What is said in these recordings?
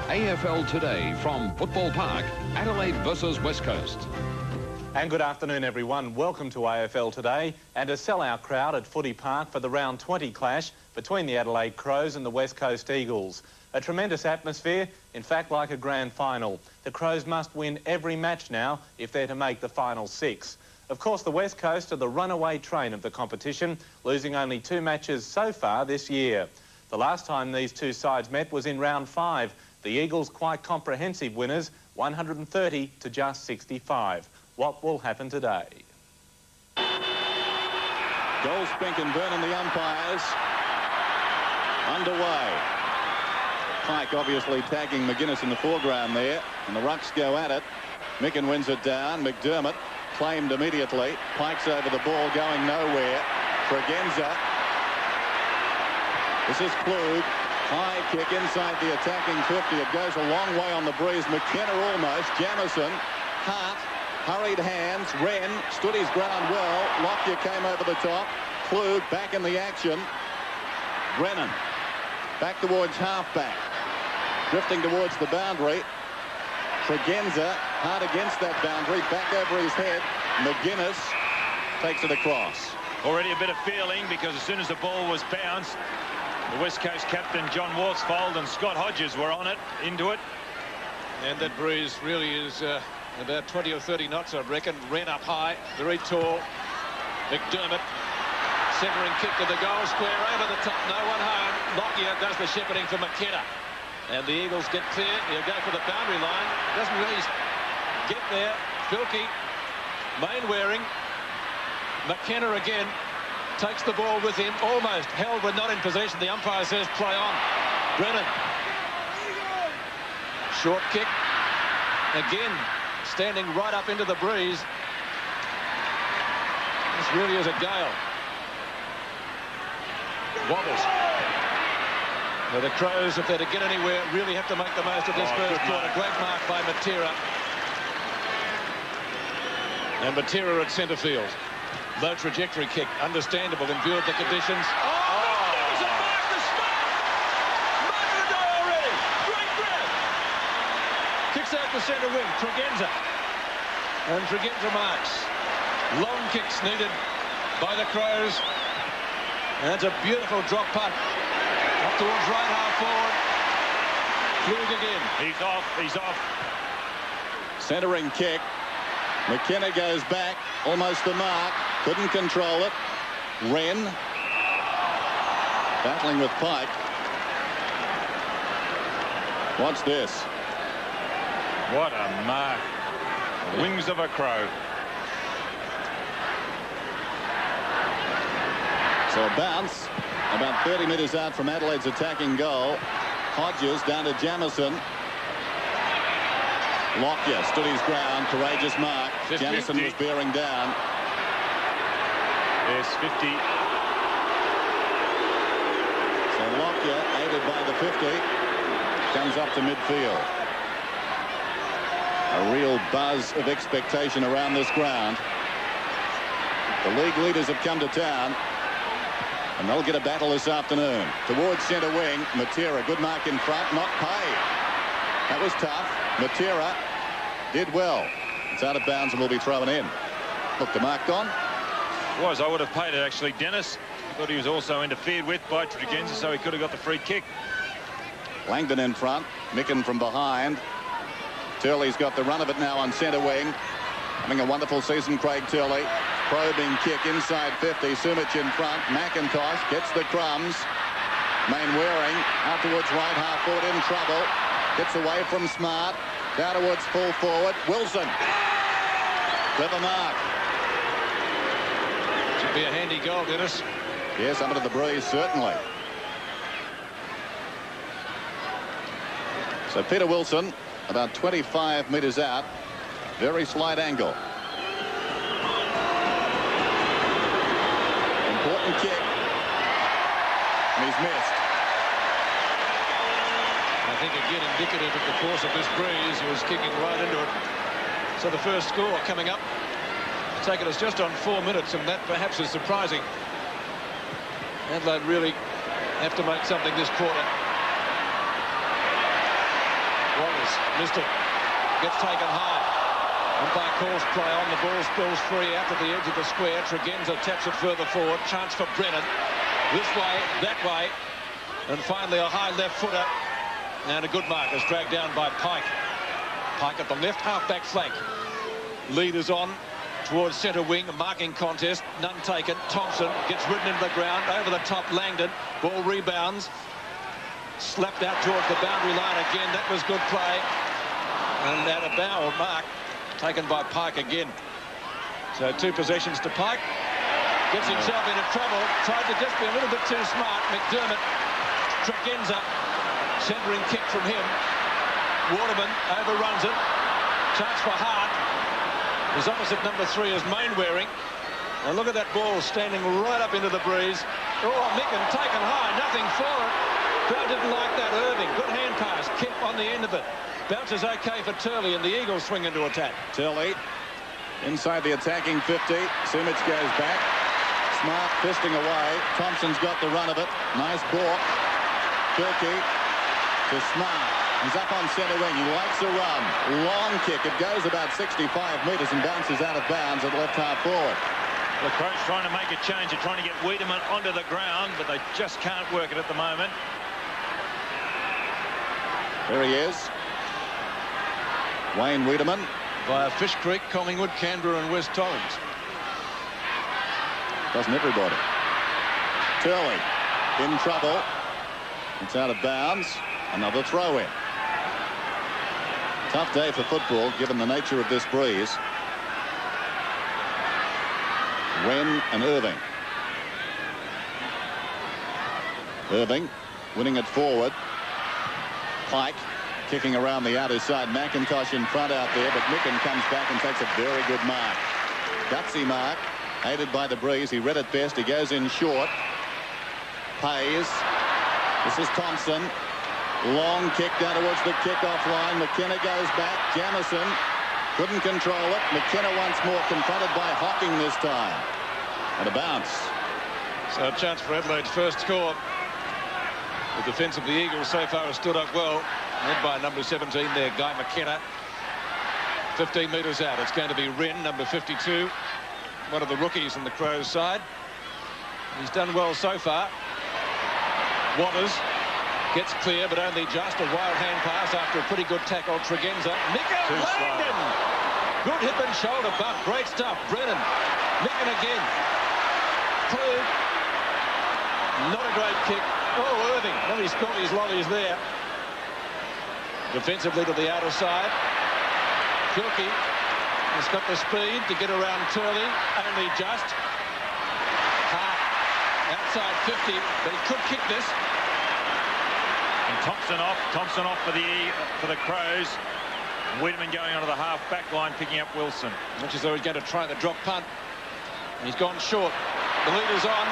AFL today from Football Park, Adelaide versus West Coast. And good afternoon, everyone. Welcome to AFL today and a sellout crowd at Footy Park for the round 20 clash between the Adelaide Crows and the West Coast Eagles. A tremendous atmosphere, in fact, like a grand final. The Crows must win every match now if they're to make the final 6. Of course, the West Coast are the runaway train of the competition, losing only 2 matches so far this year. The last time these two sides met was in round 5. The Eagles quite comprehensive winners, 130 to just 65. What will happen today? Goal, Spink and Vernon, the umpires. Underway. Pike obviously tagging McGuinness in the foreground there, and the Rucks go at it. Micken wins it down. McDermott claimed immediately. Pike's over the ball, going nowhere. Tregenza. This is Klug. High kick inside the attacking 50. It goes a long way on the breeze. McKenna almost. Jamison. Hart. Hurried hands. Wren stood his ground well. Lockyer came over the top. Klug back in the action. Brennan back towards halfback. Drifting towards the boundary. Tregenza hard against that boundary. Back over his head. McGuinness takes it across. Already a bit of feeling, because as soon as the ball was bounced, the West Coast captain John Worsfold and Scott Hodges were on it, into it. And that breeze really is about 20 or 30 knots, I reckon. Wren up high, very tall. McDermott, centering kick to the goal square, over the top, no one home. Lockyer does the shepherding for McKenna. And the Eagles get clear. He'll go for the boundary line. Doesn't really get there. Filkey, Mainwaring. McKenna again takes the ball with him. Almost held but not in possession. The umpire says play on. Brennan. Short kick. Again, standing right up into the breeze. This really is a gale. Wobbles. Now the Crows, if they're to get anywhere, really have to make the most of this first quarter. Great mark by Matera. And Matera at centre field. Low trajectory kick, understandable in view of the conditions. There's a mark to stop! Mark of the day already! Great grab! Kicks out the centre wing, Tregenza. And Tregenza marks. Long kicks needed by the Crows. And it's a beautiful drop putt. Up towards right half forward. Klug again. He's off, he's off. Centering kick. McKenna goes back, almost the mark. Couldn't control it. Wren battling with Pike. Watch this. What a mark. Wings of a crow. So a bounce about 30 metres out from Adelaide's attacking goal. Hodges down to Jamison. Lockyer stood his ground. Courageous mark. 50. Jamison was bearing down. Yes, 50. So Lockyer, aided by the 50, comes up to midfield. A real buzz of expectation around this ground. The league leaders have come to town, and they'll get a battle this afternoon. Towards centre wing, Matera, good mark in front, not paid. That was tough. Matera did well. It's out of bounds and will be thrown in. Look, the mark gone. I would have paid it, actually. Dennis thought he was also interfered with by Tregenza, so he could have got the free kick. Langdon in front, Micken from behind. Turley's got the run of it now on centre wing. Having a wonderful season, Craig Turley. Probing kick inside 50. Sumich in front. McIntosh gets the crumbs. Mainwaring out towards right half forward, in trouble. Gets away from Smart. Down towards full forward. Wilson. Clever mark. Should be a handy goal, Dennis. Yes, under the breeze, certainly. So Peter Wilson, about 25 metres out. Very slight angle. Important kick. And he's missed. I think, again, indicative of the course of this breeze. He was kicking right into it. So the first score coming up. Taken us just on 4 minutes, and that perhaps is surprising. Adelaide really have to make something this quarter. Hayes missed it. Gets taken high. Umpire calls play on. The ball spills free out to the edge of the square. Tregenza taps it further forward. Chance for Brennan. This way, that way. And finally a high left footer. And a good mark is dragged down by Pike. Pike at the left half-back flank. Lead is on towards centre wing. A marking contest. None taken. Thompson gets ridden into the ground. Over the top, Langdon. Ball rebounds. Slapped out towards the boundary line again. That was good play. And out of bound mark taken by Pike again. So 2 possessions to Pike. Gets himself into trouble. Tried to just be a little bit too smart. McDermott. Tregenza. Centering kick from him. Waterman overruns it. Chance for Hart. His opposite number 3 is Mainwaring. And look at that ball standing right up into the breeze. Oh, Micken taken high. Nothing for it. Crowd didn't like that. Irving. Good hand pass. Kick on the end of it. Bounces okay for Turley, and the Eagles swing into attack. Turley inside the attacking 50. Simic goes back. Smart fisting away. Thompson's got the run of it. Nice balk. Turkey to Smart. He's up on centre wing. He likes a run. Long kick. It goes about 65 metres and bounces out of bounds at left half forward. The Crows trying to make a change. They're trying to get Wiedemann onto the ground, but they just can't work it at the moment. There he is. Wayne Wiedemann. Via Fish Creek, Collingwood, Canberra and West Torrens. Doesn't everybody. Turley in trouble. It's out of bounds. Another throw in. Tough day for football given the nature of this breeze. Wen and Irving. Irving winning it forward. Pike kicking around the outer side. McIntosh in front out there, but Micken comes back and takes a very good mark. Gutsy mark, aided by the breeze. He read it best. He goes in short. Pays. This is Thompson. Long kick down towards the kickoff line. McKenna goes back. Jamison couldn't control it. McKenna once more confronted by Hocking this time. And a bounce. So a chance for Adelaide's first score. The defence of the Eagles so far has stood up well. Led by number 17 there, Guy McKenna. 15 metres out. It's going to be Wren, number 52. One of the rookies in the Crows side. He's done well so far. Waters gets clear, but only just. A wild hand pass after a pretty good tackle. Tregenza. Micken Langdon. Good hip and shoulder bump. Great stuff. Brennan. Micken again. Klug. Not a great kick. Oh, Irving. Well, he's got his lollies there. Defensively to the outer side. Kilkey has got the speed to get around Turley. Only just. Hart outside 50, but he could kick this. And Thompson off for the Crows. Wiedemann going onto the half-back line, picking up Wilson. Which is though he's going to try the drop punt. He's gone short. The leader's on.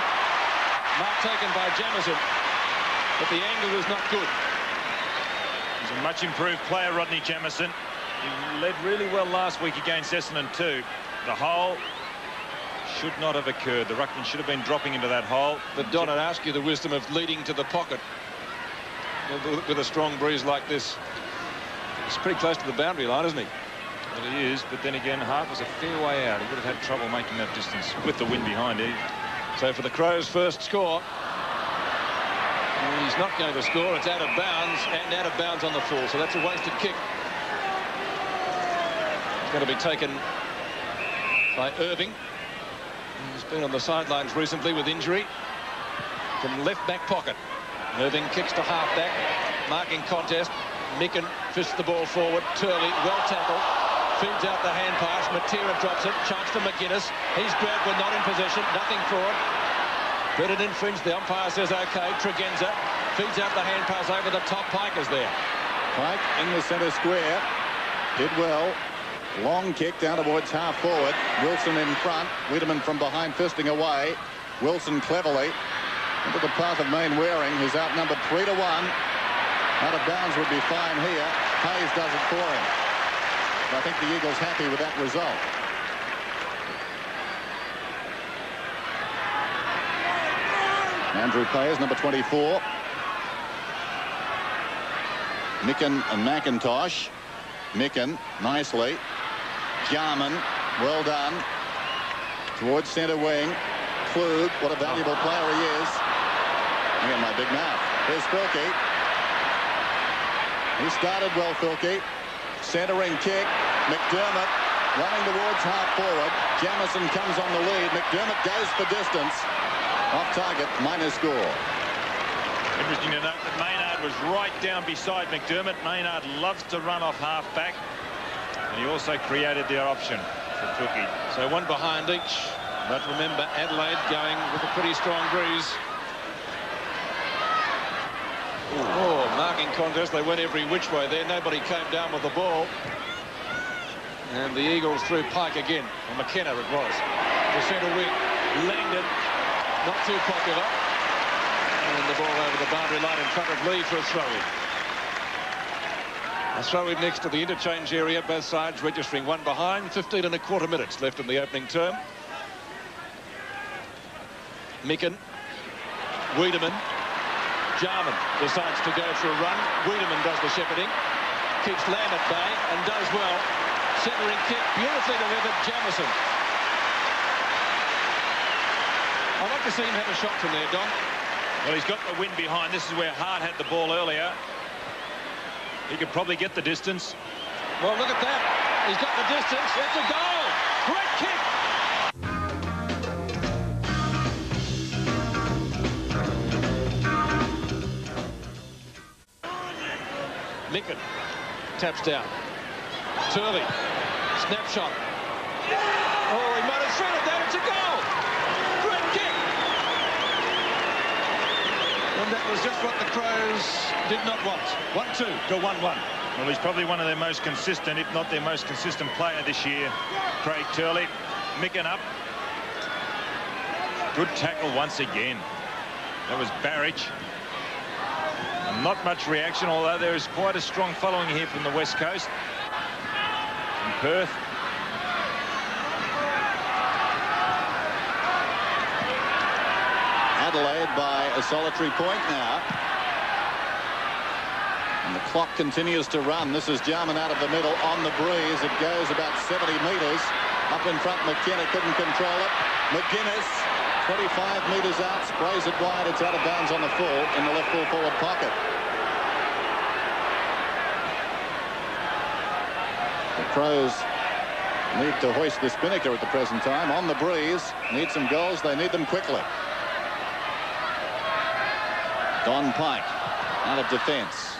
Mark taken by Jamison. But the angle is not good. He's a much improved player, Rodney Jamison. He led really well last week against Essendon too. The hole should not have occurred. The ruckman should have been dropping into that hole. But Don, I'd ask you the wisdom of leading to the pocket with a strong breeze like this. He's pretty close to the boundary line, isn't he? Well, he is, but then again, Hart was a fair way out. He would have had trouble making that distance with the wind behind him. So for the Crows' first score, he's not going to score. It's out of bounds, and out of bounds on the full. So that's a wasted kick. It's going to be taken by Irving. He's been on the sidelines recently with injury. From left back pocket. Irving kicks to half-back. Marking contest. Micken fists the ball forward. Turley, well tackled. Feeds out the hand pass. Matera drops it. Chance for McGuinness. He's grabbed but not in possession. Nothing for it. But it infringed. The umpire says OK. Tregenza feeds out the hand pass over the top. Pike is there. Pike in the centre square. Did well. Long kick down towards half forward. Wilson in front. Wiedemann from behind fisting away. Wilson cleverly into the path of Mainwaring, who's outnumbered 3-1. Out of bounds would be fine here. Hayes does it for him. I think the Eagles happy with that result. Andrew Payers, number 24. Micken and McIntosh. Micken, nicely. Jarman, well done. Towards centre wing. Klug, what a valuable player he is. Look at my big mouth. Here's Filkey. He started well, Filkey. Centering kick. McDermott running towards half forward. Jamison comes on the lead. McDermott goes for distance. Off target, minor score. Interesting to note that Maynard was right down beside McDermott. Maynard loves to run off half-back. And he also created the option for Filkey. So one behind each. But remember, Adelaide going with a pretty strong breeze. Oh, marking contest. They went every which way there. Nobody came down with the ball. And the Eagles threw Pike again. Or McKenna it was. The centre wing. Langdon. Not too popular. And the ball over the boundary line in front of Lee for a throw-in. A throw-in next to the interchange area. Both sides registering one behind. 15.25 minutes left in the opening term. Micken, Wiedemann, Jarman decides to go for a run. Wiedemann does the shepherding, keeps Lamb at bay and does well. Centering kick, beautifully delivered, Jamison. I'd like to see him have a shot from there, Don. Well, he's got the wind behind. This is where Hart had the ball earlier. He could probably get the distance. Well, look at that. He's got the distance. It's a goal. Great kick. Micken taps down. Turley, snapshot. Oh, he might have threaded that. It's a goal. Great kick. And that was just what the Crows did not want. 1-2 to 1-1. Well, he's probably one of their most consistent, if not their most consistent player this year, Craig Turley. Micken up. Good tackle once again. That was Barrich. Not much reaction, although there is quite a strong following here from the West Coast. From Perth. Adelaide by a solitary point now. And the clock continues to run. This is Jarman out of the middle on the breeze. It goes about 70 metres. Up in front, McKenna couldn't control it. McGuinness, 25 metres out, sprays it wide. It's out of bounds on the full in the left full forward pocket. The Crows need to hoist the spinnaker at the present time. On the breeze, need some goals. They need them quickly. Don Pike out of defence.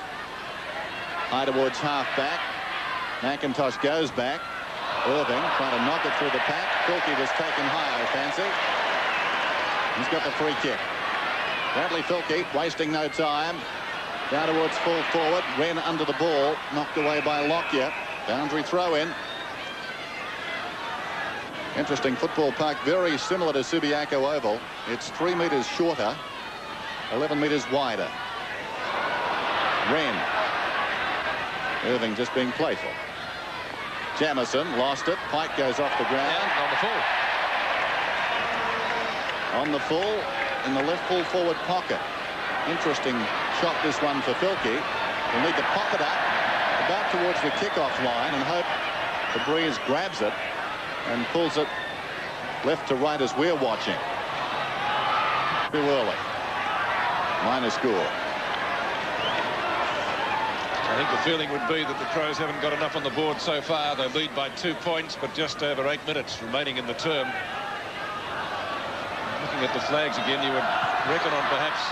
High towards half-back. McIntosh goes back. Irving trying to knock it through the pack. Filkey was taken high, I fancy. He's got the free kick. Bradley Filkey wasting no time. Down towards full forward. Wren under the ball. Knocked away by Lockyer. Boundary throw in. Interesting football park. Very similar to Subiaco Oval. It's 3 metres shorter. 11 metres wider. Wren. Irving just being playful. Jamison lost it. Pike goes off the ground. And on the full. On the full in the left full forward pocket. Interesting shot this one for Filkey. He'll need to pop it up about towards the kickoff line and hope the breeze grabs it and pulls it left to right as we're watching. Too early. Minor score. I think the feeling would be that the Crows haven't got enough on the board so far. They lead by 2 points, but just over 8 minutes remaining in the term. Looking at the flags again, you would reckon on perhaps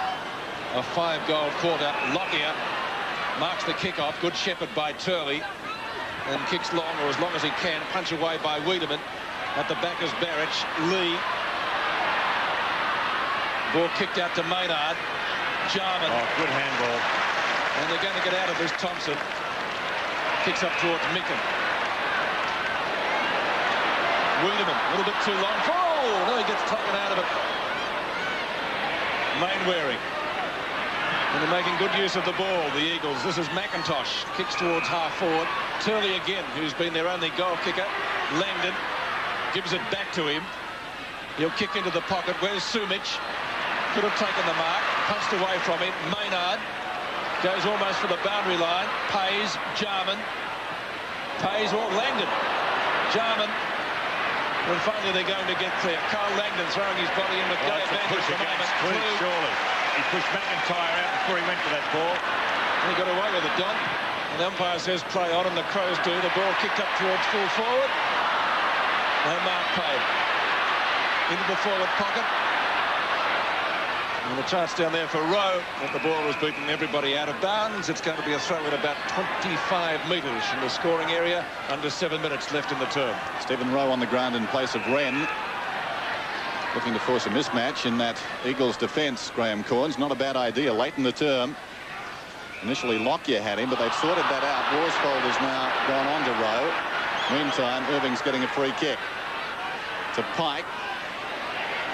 a 5-goal quarter. Lockyer marks the kick-off. Good shepherd by Turley. And kicks long, or as long as he can. Punch away by Wiedemann. At the back is Barrich. Lee. Ball kicked out to Maynard. Jarman. Oh, good handball. And they're going to get out of this. Thompson kicks up towards Micken. Wiedemann, a little bit too long. Oh, no, he gets taken out of it. Mainwaring. And they're making good use of the ball, the Eagles. This is McIntosh. Kicks towards half forward. Turley again, who's been their only goal kicker. Langdon gives it back to him. He'll kick into the pocket. Where's Sumich? Could have taken the mark. Punched away from him. Maynard Goes almost for the boundary line. Pays, Jarman. Pays or Langdon. Jarman. If only they're going to get there. Carl Langdon throwing his body in with no advantage push at the moment. against Klug, surely. He pushed McIntyre out before he went for that ball. And he got away with it, Don. And the umpire says play on, and the Crows do. The ball kicked up towards full forward. No mark paid. Into the forward pocket. And the chance down there for Rowe, but the ball was beaten everybody out of bounds. It's going to be a throw at about 25 metres from the scoring area. Under 7 minutes left in the term. Stephen Rowe on the ground in place of Wren. Looking to force a mismatch in that Eagles defence, Graham Corns. Not a bad idea late in the term. Initially Lockyer had him, but they've sorted that out. Worsfold has now gone on to Rowe. Meantime, Irving's getting a free kick. To Pike.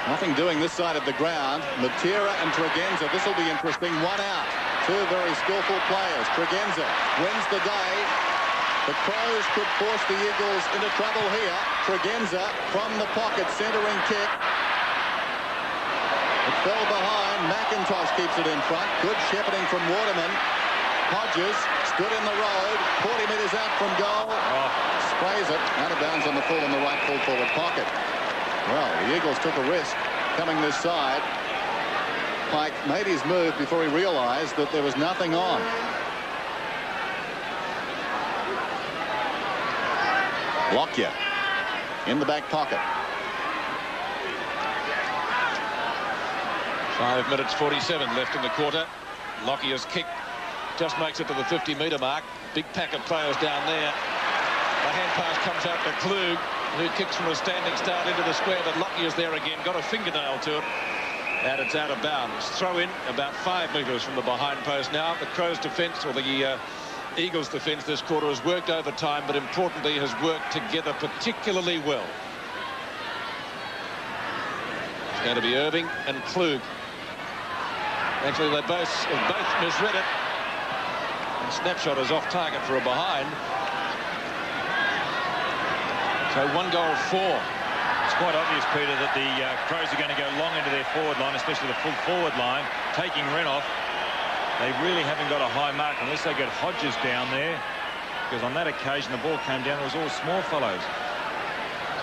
Nothing doing this side of the ground. Matera and Tregenza. This will be interesting. One out. Two very skillful players. Tregenza wins the day. The Crows could force the Eagles into trouble here. Tregenza from the pocket, centering kick. It fell behind. McIntosh keeps it in front. Good shepherding from Waterman. Hodges stood in the road. 40 metres out from goal. Sprays it. Out of bounds on the full in the right full forward pocket. Well, the Eagles took a risk coming this side. Pike made his move before he realised that there was nothing on. Lockyer in the back pocket. 5 minutes 47 left in the quarter. Lockyer's kick just makes it to the 50-metre mark. Big pack of players down there. The hand pass comes out to Klug, who kicks from a standing start into the square, but Lockyer's there again. Got a fingernail to it, and it's out of bounds. Throw in about 5 metres from the behind post now. The Crows' defence, or the Eagles' defence this quarter, has worked overtime, but importantly has worked together particularly well. It's going to be Irving and Klug. Actually, they both misread it. And Snapshot is off target for a behind. So 1 goal 4. It's quite obvious, Peter, that the Crows are going to go long into their forward line, especially the full forward line, taking Wren off. They really haven't got a high mark unless they get Hodges down there, because on that occasion the ball came down. It was all small fellows.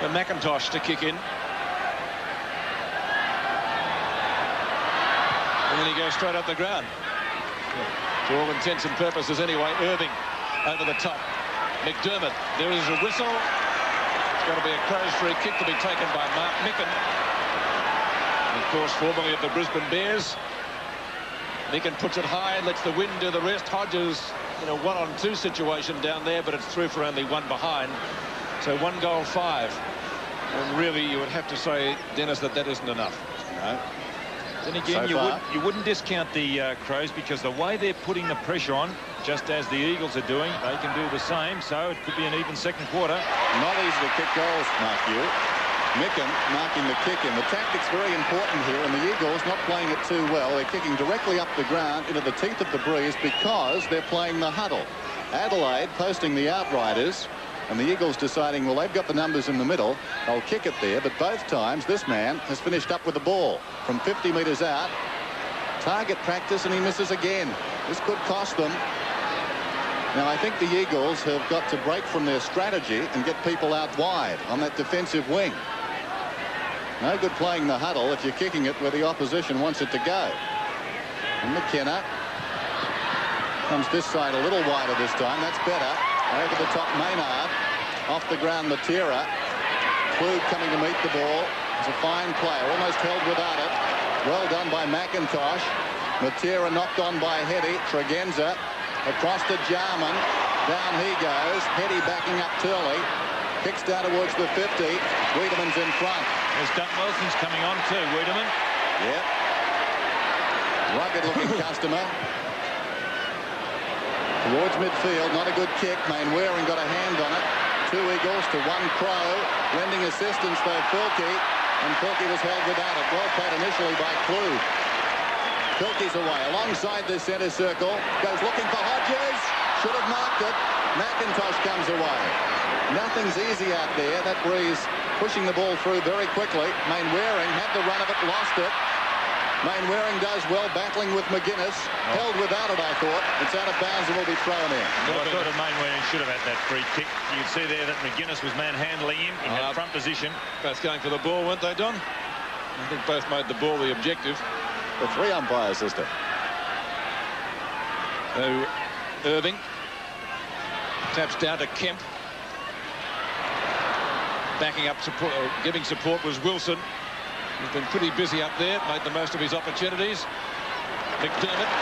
So McIntosh to kick in. And then he goes straight up the ground. To all intents and purposes anyway. Irving over the top. McDermott. There is a whistle. It's going to be a Crows free kick to be taken by Mark Micken. And of course, formerly of the Brisbane Bears. Micken puts it high, lets the wind do the rest. Hodges in a 1-on-2 situation down there, but it's through for only one behind. So 1 goal 5. And really, you would have to say, Dennis, that isn't enough. No. Then again, you wouldn't discount the Crows, because the way they're putting the pressure on, just as the Eagles are doing, they can do the same. So it could be an even second quarter. Not easy to kick goals, Mark Hugh. Micken marking the kick in. The tactic's very important here, and the Eagles not playing it too well. They're kicking directly up the ground into the teeth of the breeze because they're playing the huddle. Adelaide posting the outriders, and the Eagles deciding, well, they've got the numbers in the middle. They'll kick it there, but both times this man has finished up with the ball from 50 metres out. Target practice, and he misses again. This could cost them. Now, I think the Eagles have got to break from their strategy and get people out wide on that defensive wing. No good playing the huddle if you're kicking it where the opposition wants it to go. And McKenna comes this side a little wider this time. That's better. Over the top, Maynard. Off the ground, Matera. Klug coming to meet the ball. It's a fine player, almost held without it. Well done by McIntosh. Matera knocked on by Hetty. Tregenza across to Jarman. Down he goes. Hetty backing up Turley. Kicks down towards the 50. Wiedemann's in front. There's Duncan Wilson's coming on too, Wiedemann. Yep. Rugged-looking customer. Towards midfield, not a good kick. Mainwaring got a hand on it. 2 Eagles to 1 Crow. Lending assistance though, Filkey. And Filkey was held without it. Well played initially by Klug. Filkey's away alongside the centre circle. Goes looking for Hodges. Should have marked it. McIntosh comes away. Nothing's easy out there. That breeze pushing the ball through very quickly. Mainwaring had the run of it, lost it. Mainwaring does well battling with McGuinness. Held without it, I thought. It's out of bounds and will be thrown in. Well, I thought Mainwaring should have had that free kick. You'd see there that McGuinness was manhandling him in that front position. Both going for the ball, weren't they, Don? I think both made the ball the objective. The 3 umpire system. So Irving taps down to Kemp. Backing up support, giving support was Wilson. He's been pretty busy up there, made the most of his opportunities. McDermott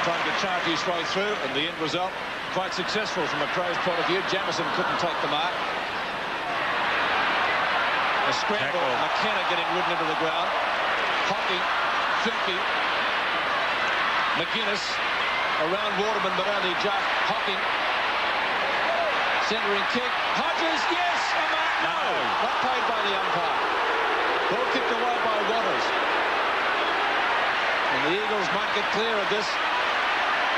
trying to charge his way through, and the end result quite successful from a Crows point of view. Jamison couldn't take the mark. A scramble, McKenna getting ridden into the ground. Hocking, Filkey, McGuinness around Waterman, but only just Hocking. Centering kick, Hodges, yes, a mark, no, not paid by the umpire. Ball kicked away by Waters. And the Eagles might get clear of this.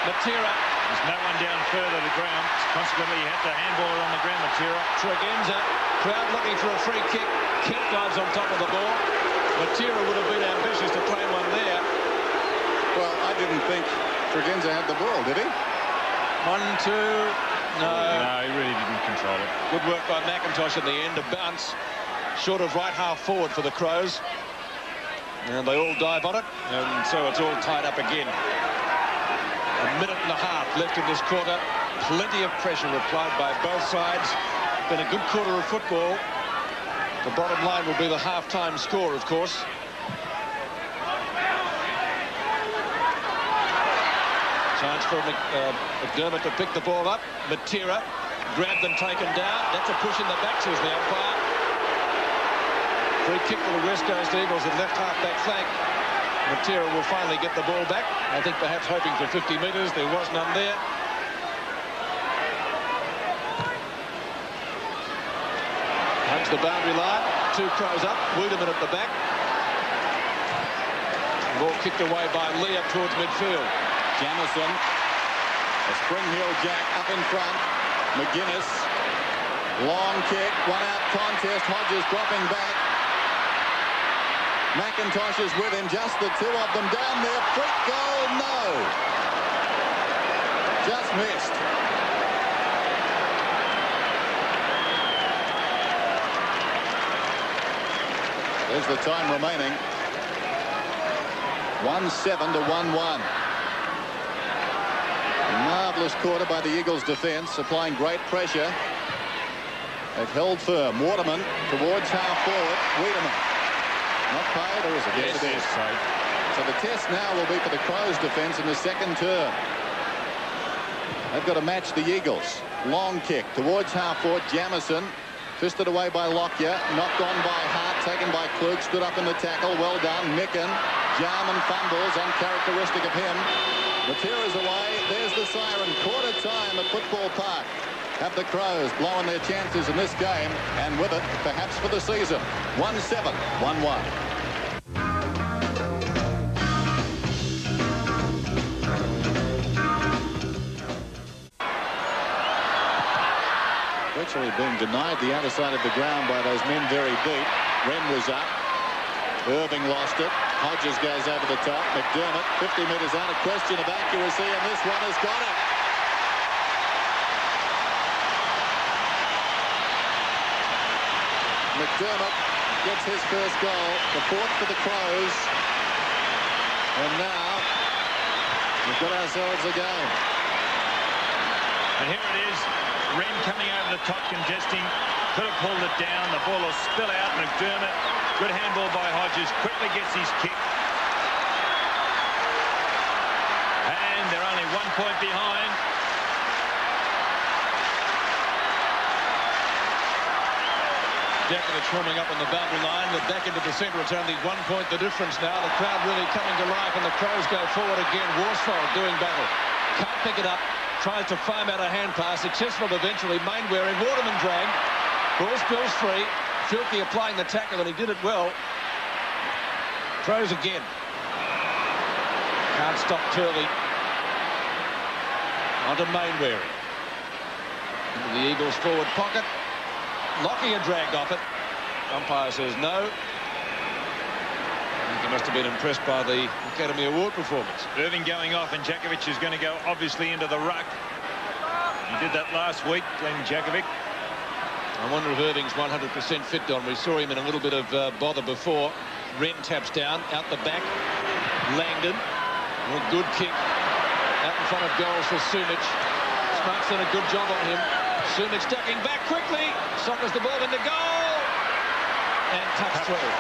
Matera. There's no one down further to the ground. Consequently, he had to handball it on the ground, Matera. Tregenza, crowd looking for a free kick. Kemp dives on top of the ball. Matera would have been ambitious to claim one there. Well, I didn't think Tregenza had the ball, did he? 1, 2, no. No, he really didn't control it. Good work by McIntosh at the end. A bounce short of right half forward for the Crows. And they all dive on it. And so it's all tied up again. A minute and a half left in this quarter. Plenty of pressure applied by both sides. Been a good quarter of football. The bottom line will be the half-time score, of course. Chance for McDermott to pick the ball up. Matera grabbed and taken down. That's a push in the back, says the umpire. Free kick for the West Coast Eagles at left half-back flank. Matera will finally get the ball back. I think perhaps hoping for 50 metres. There was none there. Hugs the boundary line. 2 Crows up. Wiedemann at the back. Ball kicked away by Lee up towards midfield. Jamison. A spring heel jack up in front. McGuinness. Long kick. 1-out contest. Hodges dropping back. McIntosh is with him, just the 2 of them down there. Freak goal, no. Just missed. There's the time remaining. 1-7 to 1-1. Marvellous quarter by the Eagles defence, applying great pressure. They've held firm. Waterman towards half forward. Wiedemann. Not paid, or is it? Yes, it is. So the test now will be for the Crows defence in the second term. They've got to match the Eagles. Long kick towards half forward. Jamison fisted away by Lockyer. Knocked on by Hart. Taken by Klug. Stood up in the tackle. Well done. Micken. Jarman fumbles. Uncharacteristic of him. Matera's away. There's the siren. Quarter time at Football Park. Have the Crows blowing their chances in this game, and with it, perhaps for the season. 1-7, 1-1. Virtually being denied the outer side of the ground by those men very deep. Wren was up. Irving lost it. Hodges goes over the top. McDermott, 50 metres out, a question of accuracy, and this one has got it. McDermott gets his first goal, the 4th for the Crows. And now we've got ourselves a game. And here it is. Wren coming over the top, congesting. Could have pulled it down. The ball will spill out. McDermott. Good handball by Hodges. Quickly gets his kick. And they're only 1 point behind. Jakovich warming up on the boundary line. They're back into the centre. It's only 1 point the difference now. The crowd really coming to life, and the Crows go forward again. Worsfold doing battle. Can't pick it up. Tries to farm out a hand pass. Successful eventually. Mainwaring. Waterman dragged. Ball spills free. Filkey applying the tackle, and he did it well. Crows again. Can't stop Turley. Onto Mainwaring. Into the Eagles' forward pocket. Lockyer dragged off it. Umpire says no. You can must have been impressed by the Academy Award performance. Irving going off, and Djakovic is going to go obviously into the ruck. He did that last week, Glenn Djakovic. I wonder if Irving's 100% fit, Don. We saw him in a little bit of bother before. Wren taps down, out the back. Langdon, a good kick. Out in front of goals for Sumic. Smart's done a good job on him. Sumic ducking back quickly. Sockers the ball into goal. And tucks through.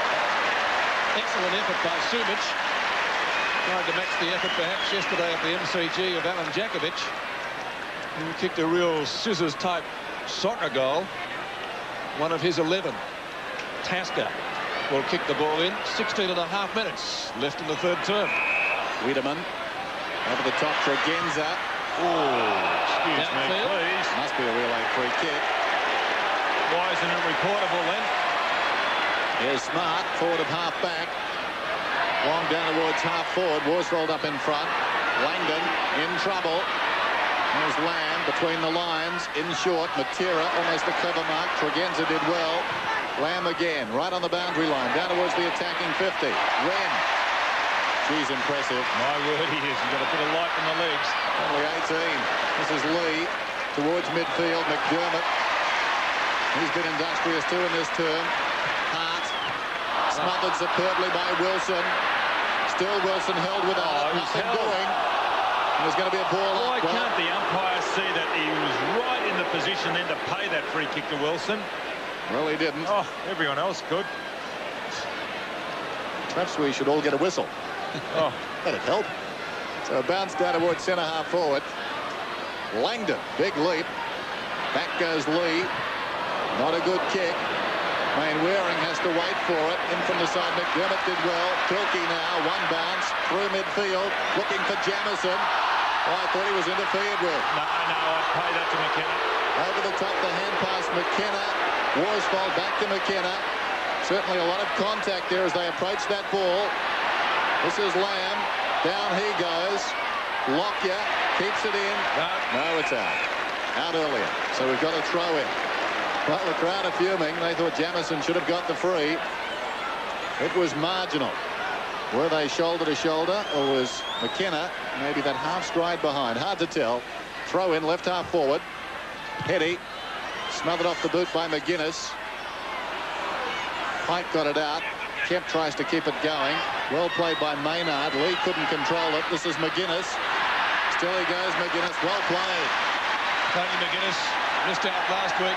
Excellent effort by Sumic. Tried to match the effort perhaps yesterday at the MCG of Alan Djakovic. He kicked a real scissors-type soccer goal. One of his 11. Tasker will kick the ball in. 16.5 minutes left in the third term. Wiedemann over the top for Genza. Excuse me, please. Must be a relay free kick. Why isn't it reportable then? Here's Smart, forward of half back. Long down towards half forward. Worsfold up in front. Langdon in trouble. There's Lamb between the lines, in short. Matera, almost a clever mark. Tregenza did well. Lamb again, right on the boundary line, down towards the attacking 50. Wren. She's impressive. My word, he is. You've got to put a light in the legs. Only 18. This is Lee towards midfield. McDermott. He's been industrious too in this term. Hart. Smothered superbly by Wilson. Still Wilson held without nothing doing. There's going to be a ball Why up. can't the umpire see that he was right in the position then to pay that free kick to Wilson? Well, he didn't. Oh, everyone else could. Perhaps we should all get a whistle. Oh, That'd help. So a bounce down towards centre-half forward. Langdon, big leap. Back goes Lee. Not a good kick. Waring has to wait for it. In from the side, McDermott did well. Pilkey now, one bounce through midfield, looking for Jamison. Oh, I thought he was interfered with. no, I'd pay that to McKenna. Over the top, the hand pass, McKenna. Worsfold back to McKenna. Certainly a lot of contact there as they approach that ball. This is Lamb. Down he goes. Lockyer keeps it in. No, it's out. Out earlier. So we've got a throw in. Well, the crowd are fuming. They thought Jamison should have got the free. It was marginal. Were they shoulder to shoulder, or was McKenna maybe that half stride behind? Hard to tell. Throw in, left half forward. Petty smothered off the boot by McGuinness. Pike got it out. Kemp tries to keep it going. Well played by Maynard. Lee couldn't control it. This is McGuinness. Still he goes, McGuinness. Well played. Tony McGuinness missed out last week.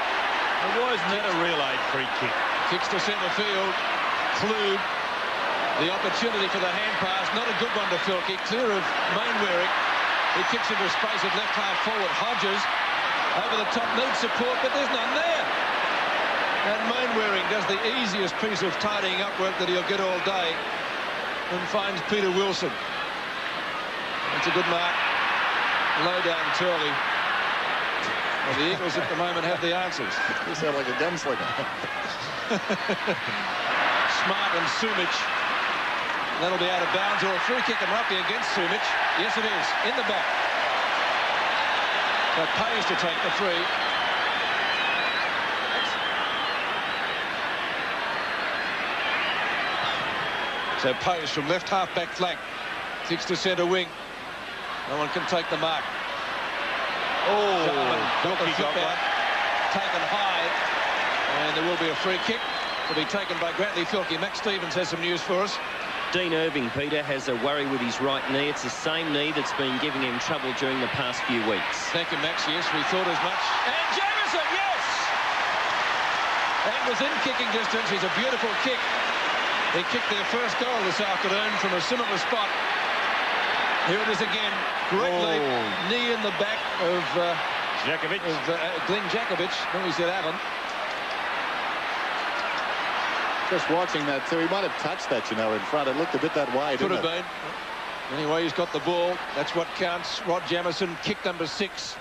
Why isn't that a relay free kick? Kicks to centre field. Klug. The opportunity for the hand pass. Not a good one to Filkey. Clear of Waring. He kicks into space at left half forward. Hodges over the top. Needs support, but there's none there. And Waring does the easiest piece of tidying up work that he'll get all day and finds Peter Wilson. That's a good mark. Low down Turley. Well, the Eagles at the moment have the answers. You sound like a gunslinger. Smart and Sumic. That'll be out of bounds, or a free kick, and might be against Sumic. Yes, it is. In the back. But pays to take the free. So Pose from left half-back flank. Kicks to centre wing. No one can take the mark. Oh, Filkey got one. Taken high. And there will be a free kick to be taken by Grantley Filkey. Max Stevens has some news for us. Dean Irving, Peter, has a worry with his right knee. It's the same knee that's been giving him trouble during the past few weeks. Thank you, Max. Yes, we thought as much. And Jamison, yes! That was in kicking distance. It's a beautiful kick. They kicked their first goal this afternoon from a similar spot. Here it is again. Great leap. Knee in the back of Djakovic. Glenn Djakovic. No, he said Allen. Just watching that too. He might have touched that, you know, in front. It looked a bit that way, Could didn't have it? been. Anyway, he's got the ball. That's what counts. Rod Jamison, kick number 6.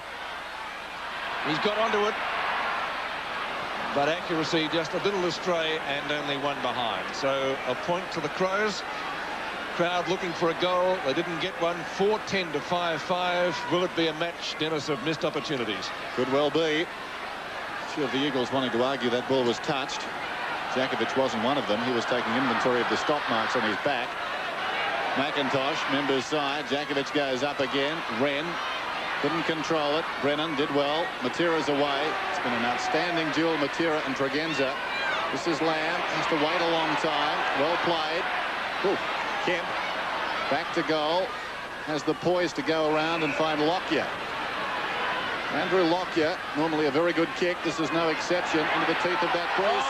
He's got onto it. But accuracy just a little astray and only one behind. So a point to the Crows. Crowd looking for a goal. They didn't get one. 4-10 to 5-5. Will it be a match, Dennis, of missed opportunities? Could well be. A few of the Eagles wanting to argue that ball was touched. Djakovic wasn't one of them. He was taking inventory of the stop marks on his back. McIntosh, members side. Djakovic goes up again. Wren couldn't control it. Brennan did well. Matera's away. It's been an outstanding duel, Matera and Tregenza. This is Lamb. Has to wait a long time. Well played. Ooh, Kemp back to goal. Has the poise to go around and find Lockyer. Andrew Lockyer, normally a very good kick. This is no exception. Into the teeth of that breeze.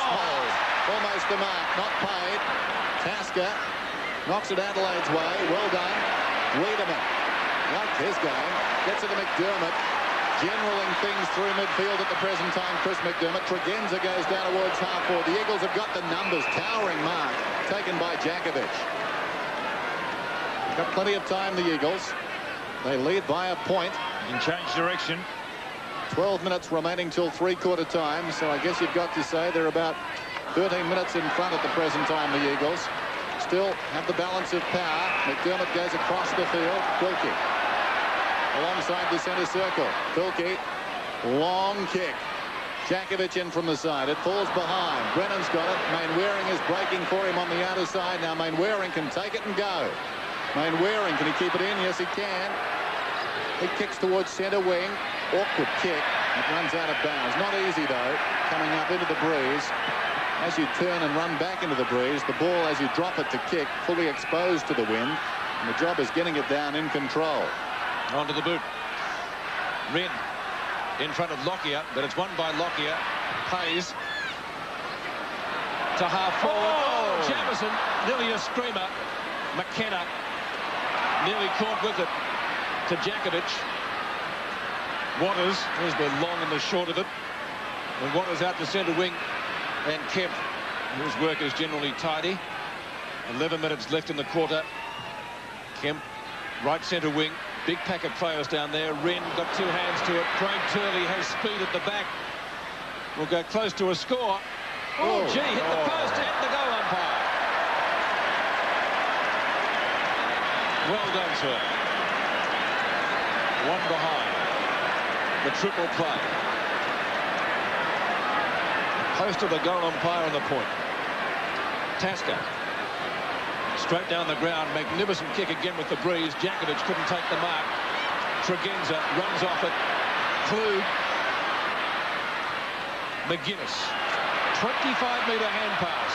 Almost the mark. Not paid. Tasker knocks it Adelaide's way. Well done. Wiedemann liked his game. Gets it to McDermott. Generaling things through midfield at the present time. Chris McDermott. Tregenza goes down towards half forward. The Eagles have got the numbers. Towering mark taken by Djakovic. Got plenty of time, the Eagles. They lead by a point. You can change direction. 12 minutes remaining till three-quarter time, so I guess you've got to say they're about 13 minutes in front at the present time, the Eagles. Still have the balance of power. McDermott goes across the field. Wilkie alongside the centre circle. Wilkie, long kick. Djakovic in from the side. It falls behind. Brennan's got it. Mainwaring is breaking for him on the outer side. Now Mainwaring can take it and go. Mainwaring, can he keep it in? Yes, he can. He kicks towards centre wing. Awkward kick. It runs out of bounds. Not easy, though, coming up into the breeze. As you turn and run back into the breeze, the ball, as you drop it to kick, fully exposed to the wind. And the job is getting it down in control. Onto the boot. Wren in front of Lockyer, but it's won by Lockyer. Hayes to half forward. Jamieson, nearly a screamer. McKenna nearly caught with it to Djakovic. Waters, there's the long and the short of it. And Waters out to centre wing. And Kemp, whose work is generally tidy. 11 minutes left in the quarter. Kemp, right centre wing. Big pack of players down there. Wren got two hands to it. Craig Turley has speed at the back. Will go close to a score. Oh, gee, hit the post and the goal umpire. Well done, sir. One behind. The triple play. Post of the goal umpire on the point. Tasker. Straight down the ground. Magnificent kick again with the breeze. Djakovic couldn't take the mark. Tregenza runs off it. Klug. McGuinness. 25-metre hand pass.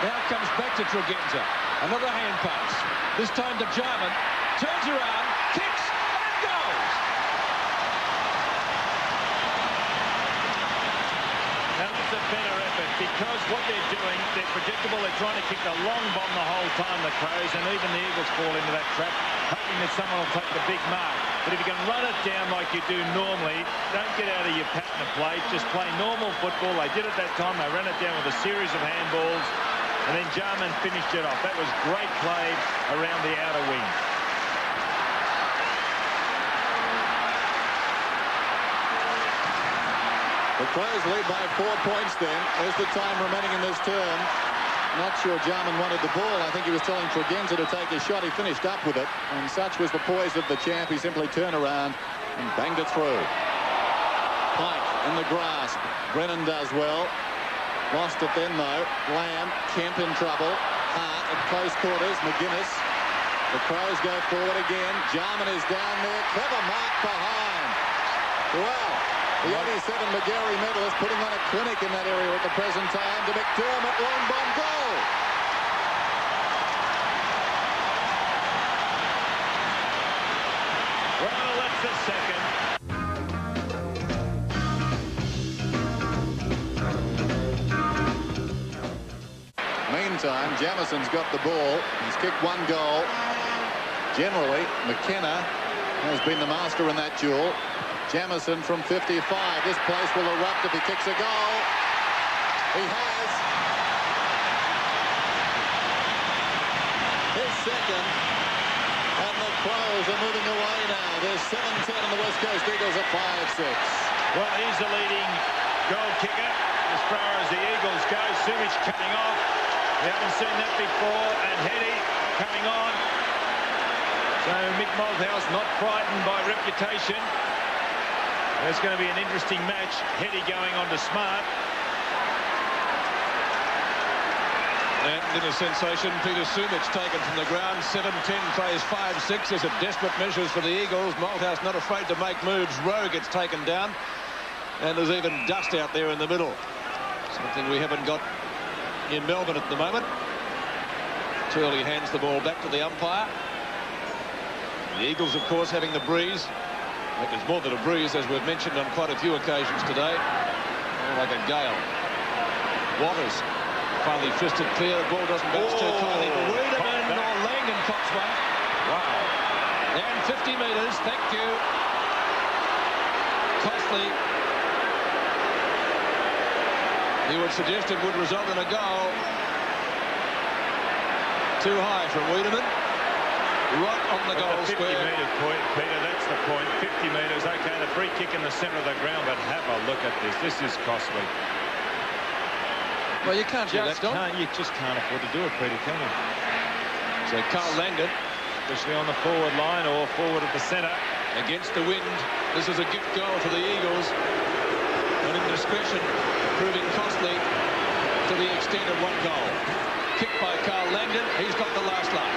Now comes back to Tregenza. Another hand pass. This time to Jarman. Turns around. Kicks and goes. Now that's a better effort because what they're doing, they're predictable. They're trying to kick the long bomb the whole time, the Crows, and even the Eagles fall into that trap, hoping that someone will take the big mark. But if you can run it down like you do normally, don't get out of your pattern of play. Just play normal football. They did it that time. They ran it down with a series of handballs, and then Jarman finished it off. That was great play around the outer wing. The Crows lead by 4 points then. There's the time remaining in this term. Not sure Jarman wanted the ball. I think he was telling Tregenza to take a shot. He finished up with it. And such was the poise of the champ. He simply turned around and banged it through. Pike in the grasp. Brennan does well. Lost it then, though. Lamb, Kemp in trouble. Hart at close quarters. McGuinness. The Crows go forward again. Jarman is down there. Clever mark behind. Well, the 87 McGarry medalist putting on a clinic in that area at the present time. To McDermott, long bomb goal. Well, that's the second. Meantime, Jamison's got the ball. He's kicked one goal. Generally, McKenna has been the master in that duel. Jamison from 55. This place will erupt if he kicks a goal. He has. His second. And the Crows are moving away now. There's 7-10 and the West Coast Eagles at 5-6. Well, he's the leading goal kicker as far as the Eagles go. Sumich cutting off. We haven't seen that before. And Heady coming on. So Mick Malthouse not frightened by reputation. It's going to be an interesting match. Heady going on to Smart. And in a sensation, Peter Sumich taken from the ground. 7-10 plays 5-6. There's a desperate measures for the Eagles. Malthouse not afraid to make moves. Rowe gets taken down. And there's even dust out there in the middle. Something we haven't got in Melbourne at the moment. Turley hands the ball back to the umpire. The Eagles, of course, having the breeze. It's more than a breeze, as we've mentioned on quite a few occasions today. More like a gale. Waters finally fisted clear. The ball doesn't bounce too kindly. Wiedemann or Langdon cops one. Wow. And 50 metres. Thank you. Costly. He would suggest it would result in a goal. Too high from Wiedemann. Right on the goal square. 50-metre point, Peter, that's the point. 50 metres, okay, the free kick in the centre of the ground, but have a look at this. This is costly. Well, you can't do that, Don. You just can't afford to do it, Peter, can you? So Carl Langdon, especially on the forward line or forward at the centre. Against the wind. This is a gift goal for the Eagles. An indiscretion proving costly to the extent of one goal. Kick by Carl Langdon. He's got the last laugh.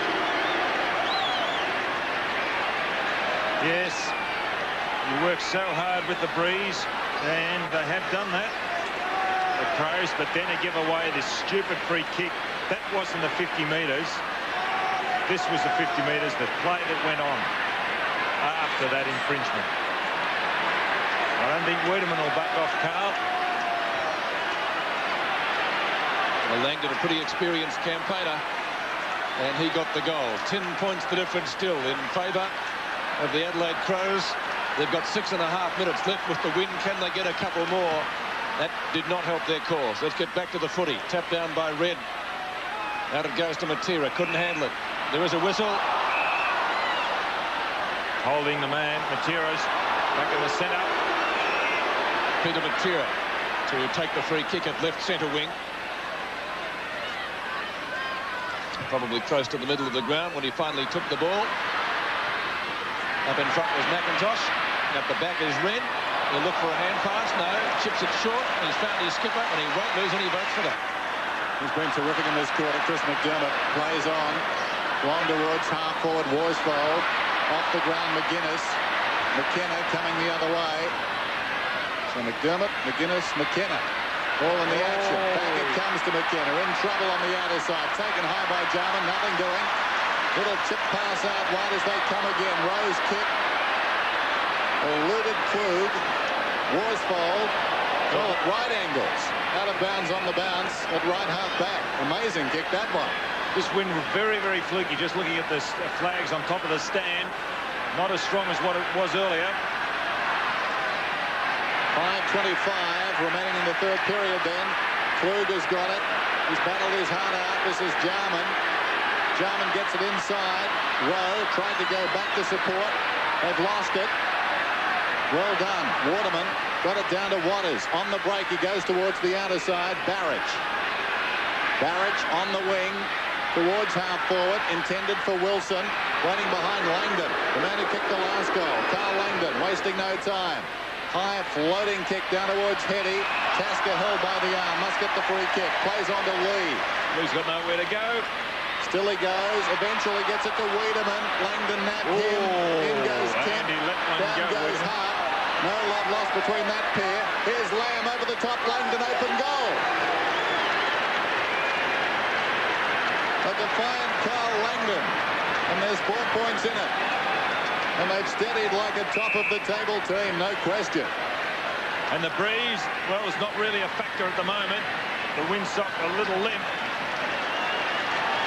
Yes, you work so hard with the breeze, and they have done that, the Crows, but then to give away this stupid free kick, that wasn't the 50 metres. This was the 50 metres, the play that went on after that infringement. I don't think Wiedemann will back off Carl. Well, Langdon, a pretty experienced campaigner, and he got the goal. 10 points the difference still in favour of the Adelaide Crows. They've got 6.5 minutes left with the win. Can they get a couple more? That did not help their cause. Let's get back to the footy. Tapped down by Red. Out it goes to Matera. Couldn't handle it. There is a whistle. Holding the man. Matera's back in the centre. Peter Matera to take the free kick at left centre wing. Probably close to the middle of the ground when he finally took the ball. Up in front was McIntosh. Up the back is Wren. He'll look for a hand pass. No, chips it short. He's found his skipper, and he won't lose any votes for that. He's been terrific in this quarter. Chris McDermott plays on. Long towards half forward Worsfold. Off the ground McGuinness. McKenna coming the other way. So McDermott, McGuinness, McKenna. All in the action. Back it comes to McKenna. In trouble on the outer side. Taken high by Jarman. Nothing doing. Little chip pass out wide as they come again. Rose kick. Eluded Klug. Worsfold. Well, at right angles. Out of bounds on the bounce at right half back. Amazing kick, that one. This win very, very fluky. Just looking at the flags on top of the stand. Not as strong as what it was earlier. 5:25 remaining in the third period then. Klug has got it. He's battled his heart out. This is Jarman. Jarman gets it inside. Rowe tried to go back to support. They've lost it. Well done. Waterman got it down to Waters. On the break, he goes towards the outer side. Barrage. Barrage on the wing towards half forward. Intended for Wilson. Waiting behind Langdon. The man who kicked the last goal. Carl Langdon wasting no time. High floating kick down towards Heady. Tasker held by the arm. Must get the free kick. Plays on to Lee. Lee's got nowhere to go. Still he goes. Eventually gets it to Wiedemann. Langdon napped him. In goes Kemp. Down goes Hart. No love lost between that pair. Here's Lamb over the top. Langdon open goal. A defiant Carl Langdon. And there's 4 points in it. And they've steadied like a top-of-the-table team, no question. And the breeze, well, it's not really a factor at the moment. The windsock a little limp.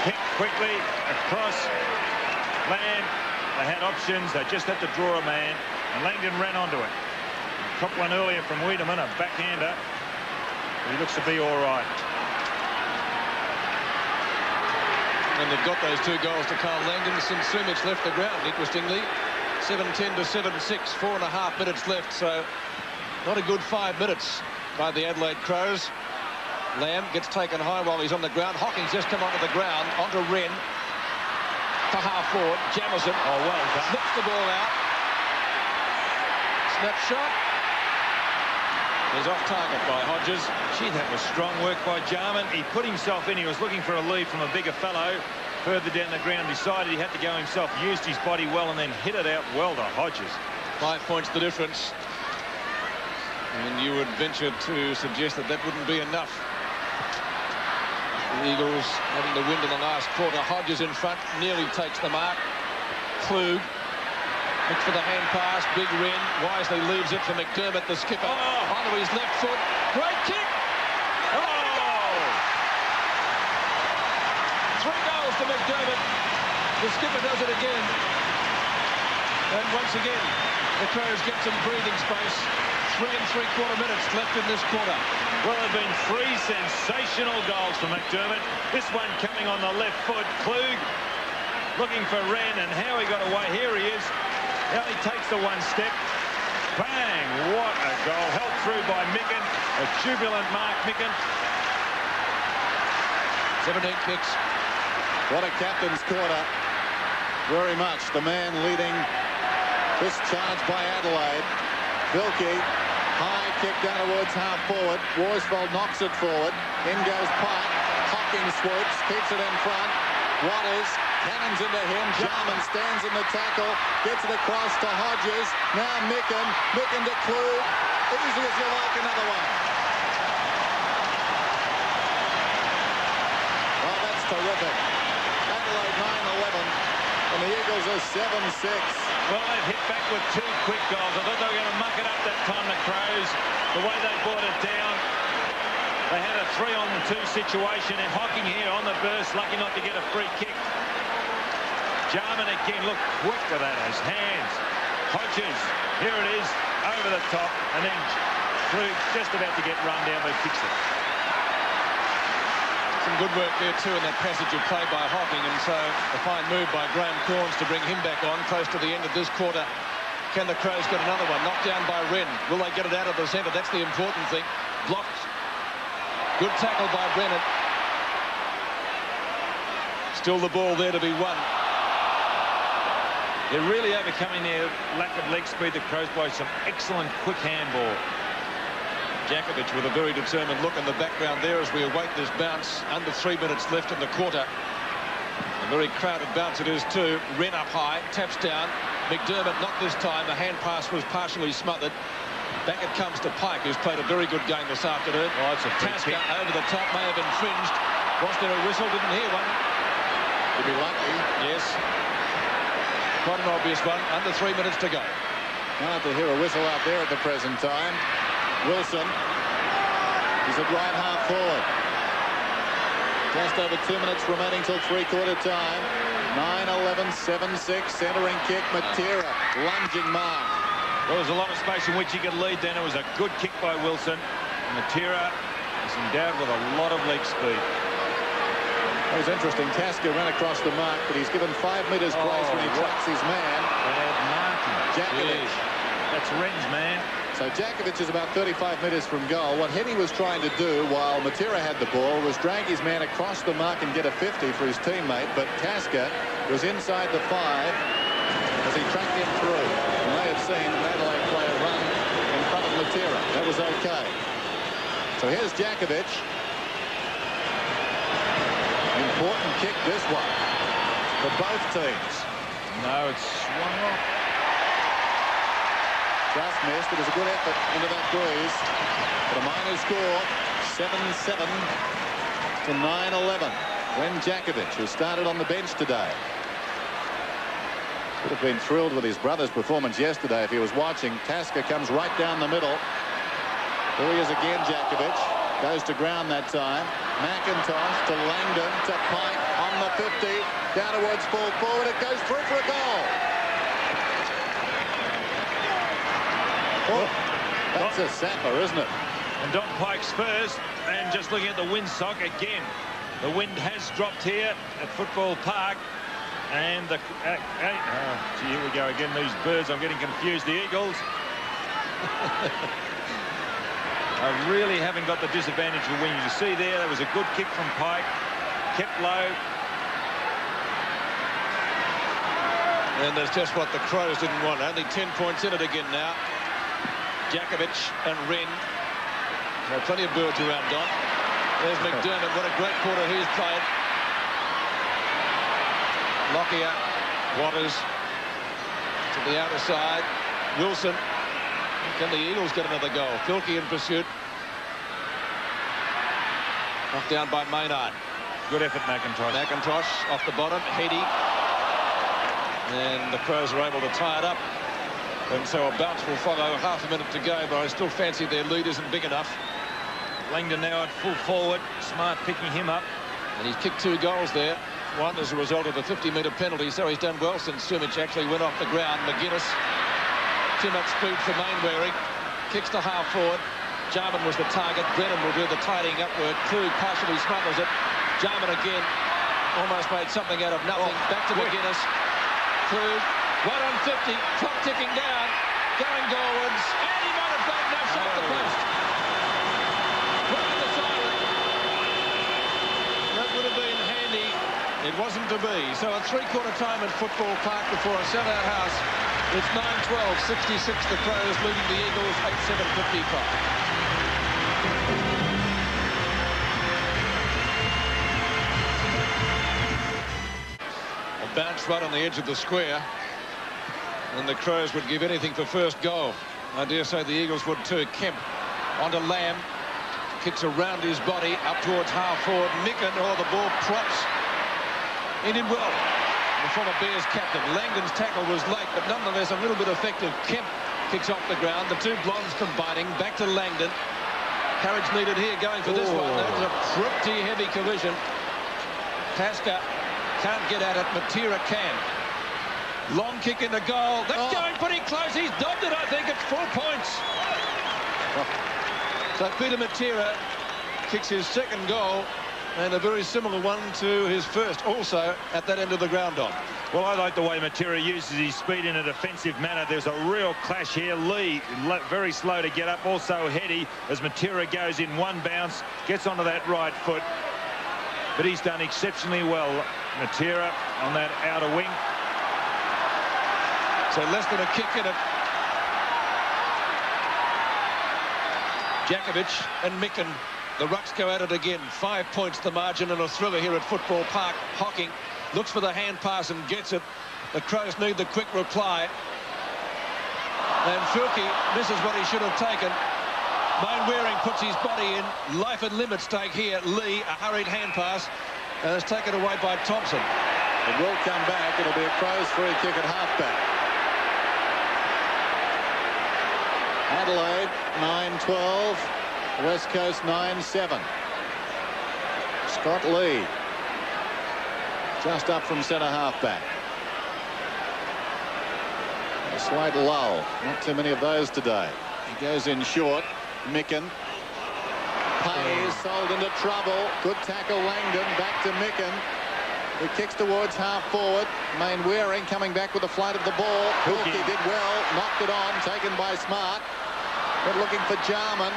Pick quickly across. Lamb, they had options. They just had to draw a man. And Langdon ran onto it. Caught one earlier from Wiedemann, a backhander. But he looks to be all right. And they've got those 2 goals to Carl Langdon since Sumich left the ground, interestingly. 7-10 to 7-6, 4.5 minutes left, so not a good 5 minutes by the Adelaide Crows. Lamb gets taken high while he's on the ground. Hocking's just come onto the ground, onto Wren for half forward. Jamison, oh, well done. snips the ball out. Snap shot. He's off target by Hodges. Gee, that was strong work by Jarman. He put himself in. He was looking for a lead from a bigger fellow. Further down the ground, decided he had to go himself, used his body well, and then hit it out well to Hodges. 5 points the difference. And you would venture to suggest that that wouldn't be enough. The Eagles having the wind in the last quarter. Hodges in front, nearly takes the mark. Klug looks for the hand pass. Big Wren wisely leaves it for McDermott, the skipper. Onto his left foot. Great kick. Oh! 3 goals to McDermott. The skipper does it again. And once again, the Crows get some breathing space. 3 3/4 minutes left in this quarter. Well, there have been 3 sensational goals for McDermott. This one coming on the left foot. Klug looking for Wren, and how he got away. Here he is. Now he takes the 1 step. Bang! What a goal. Held through by Micken. A jubilant Mark Micken. 17 kicks. What a captain's quarter. Very much the man leading this charge by Adelaide. Wilkie, high kick down towards half forward. Worsfold knocks it forward. In goes Pike. Hocking swoops, keeps it in front. Wattles cannons into him. Jarman stands in the tackle, gets it across to Hodges. Now Micken to Klug. Easy as you like, another one. Oh, that's terrific. Adelaide 9-11, and the Eagles are 7-6. Well, they've hit back with 2 quick goals. I thought they were going to muck it up that time, the Crows. The way they brought it down. They had a 3-on-2 situation, and Hocking here on the burst, lucky not to get a free kick. Jarman again, look quick to that, his hands. Hodges, here it is, over the top, and then Klug just about to get run down, but kicks it. Some good work there too in that passage of play by Hocking, and so a fine move by Graham Corns to bring him back on close to the end of this quarter. Can the Crows get another one? Knocked down by Wren. Will they get it out of the centre? That's the important thing. Blocked. Good tackle by Brennan. Still the ball there to be won. They're really overcoming their lack of leg speed, the Crows, by some excellent quick handball. Jakovic with a very determined look in the background there as we await this bounce. Under 3 minutes left in the quarter. A very crowded bounce it is too. Wren up high, taps down. McDermott not this time. The hand pass was partially smothered. Back it comes to Pike, who's played a very good game this afternoon. Oh, it's a Tasker over the top, may have infringed. Was there a whistle? Didn't hear one. To be lucky. Yes. Quite an obvious one. Under 3 minutes to go. Hard to hear a whistle out there at the present time. Wilson. He's at right half forward. Just over 2 minutes remaining till 3/4 time. 9-11, 7-6. Centering kick. Matera. Lunging mark. Well, there's a lot of space in which he could lead then. It was a good kick by Wilson. Matera is endowed with a lot of leg speed. That was interesting. Tasker ran across the mark, but he's given 5 metres grace when he tracks his man. Bad marking. Jakovic. That's Wren's man. So Jakovic is about 35 metres from goal. What Henny was trying to do while Matera had the ball was drag his man across the mark and get a 50 for his teammate, but Tasker was inside the 5 as he tracked him through. You may have seen an Adelaide player run in front of Matera. That was okay. So here's Jakovic. Important kick, this one, for both teams. No, it's swung off. Just missed. It was a good effort into that breeze. But a minor score, 7-7 to 9-11. Len Jakovic, who started on the bench today. Would have been thrilled with his brother's performance yesterday if he was watching. Tasker comes right down the middle. Here he is again, Jakovic. Goes to ground that time. McIntosh to Langdon to Pike on the 50. Down towards full forward. It goes through for a goal. Oh, that's a sapper, isn't it? And Don Pike's first. And just looking at the windsock again. The wind has dropped here at Football Park. And the... gee, here we go again. These birds, I'm getting confused. The Eagles... I really haven't got the disadvantage of the wind. You see there was a good kick from Pike. Kept low. And that's just what the Crows didn't want. Only 10 points in it again now. Jakovic and Wren Well, plenty of birds around Don. There's McDermott. What a great quarter he's played. Lockyer, Waters to the outer side. Wilson. Can the Eagles get another goal? Filkey in pursuit. Knocked down by Maynard. Good effort, McIntosh. McIntosh off the bottom. Heady. And the Crows are able to tie it up. And so a bounce will follow. Half a minute to go, but I still fancy their lead isn't big enough. Langdon now at full forward. Smart picking him up. And he's kicked 2 goals there. One as a result of the 50-metre penalty, so he's done well since Sumich actually went off the ground. McGuinness, too much speed for Mainwaring. Kicks to half forward. Jarman was the target. Brennan will do the tidying up work. Krug partially smuggles it. Jarman again almost made something out of nothing. Back to McGuinness. Krug, 1 on 50. Clock ticking down. Going goalwards. And he might have played enough shot the post. Right in the siren. That would have been handy. It wasn't to be. So a 3/4 time at Football Park before a sellout house. It's 9-12, 66 the Crows leading the Eagles, 8-7-55. A bounce right on the edge of the square. And the Crows would give anything for first goal. I dare say the Eagles would too. Kemp onto Lamb. Kicks around his body up towards half forward. Micken, the ball props. He did well. The former Bears captain. Langdon's tackle was late, but nonetheless a little bit effective. Kemp kicks off the ground. The two blondes combining. Back to Langdon. Courage needed here going for this one. That was a pretty heavy collision. Tasker can't get at it. Matera can. Long kick in the goal. That's going pretty close. He's dobbed it, I think. It's 4 points. So Peter Matera kicks his second goal. And a very similar one to his first, also at that end of the ground, Don. Well, I like the way Matera uses his speed in a defensive manner. There's a real clash here. Lee, very slow to get up, also heady as Matera goes in one bounce, gets onto that right foot. But he's done exceptionally well. Matera on that outer wing. So less than a kick in it. Jakovic and Micken. The Rucks go at it again. 5 points the margin and a thriller here at Football Park. Hocking looks for the hand pass and gets it. The Crows need the quick reply. And Filkey misses what he should have taken. Mainwaring puts his body in. Life and limit stake here. Lee, a hurried hand pass. And it's taken away by Thompson. It will come back. It'll be a Crows free kick at halfback. Adelaide, 9-12. West Coast 9-7. Scott Lee just up from centre halfback. A slight lull. Not too many of those today. He goes in short. Micken. Pays, sold into trouble. Good tackle Langdon. Back to Micken. He kicks towards half forward. Mainwaring coming back with the flight of the ball. Hilke did well. Knocked it on. Taken by Smart. But looking for Jarman.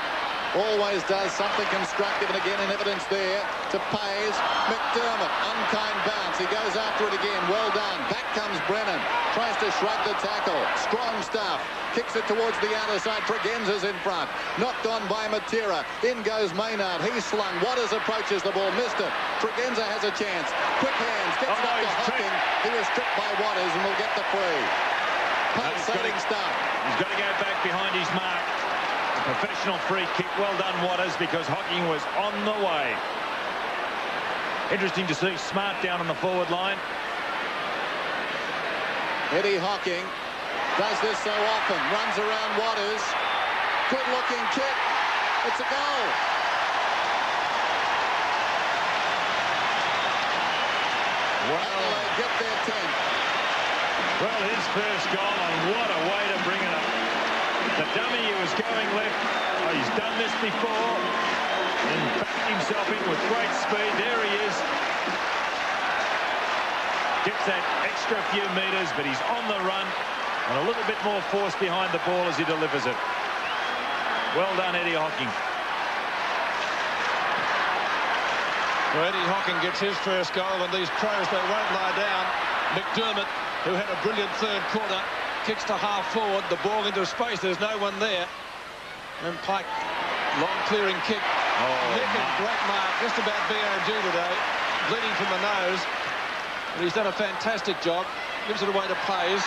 Always does something constructive, and again in evidence there to Pays. McDermott, unkind bounce. He goes after it again. Well done. Back comes Brennan. Tries to shrug the tackle. Strong stuff. Kicks it towards the outer side. Tregenza's in front. Knocked on by Matera. In goes Maynard. He's slung. Waters approaches the ball. Missed it. Tregenza has a chance. Quick hands. Gets it up to Hocking. He was stripped by Waters and will get the free. Pulsating stuff. He's got to go back behind his mark. Professional free kick. Well done, Waters, because Hocking was on the way. Interesting to see Smart down on the forward line. Eddie Hocking does this so often. Runs around Waters. Good-looking kick. It's a goal. Adelaide get their 10th. Well, his first goal, and what a way to bring it up. The dummy, he was going left. Oh, he's done this before. And backed himself in with great speed. There he is. Gets that extra few metres, but he's on the run. And a little bit more force behind the ball as he delivers it. Well done, Eddie Hocking. Well, Eddie Hocking gets his first goal, and these Crows, they won't lie down. McDermott, who had a brilliant third quarter, kicks to half forward, the ball into space. There's no one there. And Pike Long clearing kick. Micken, great mark. Just about BOG today. Bleeding from the nose. But he's done a fantastic job. Gives it away to Pays.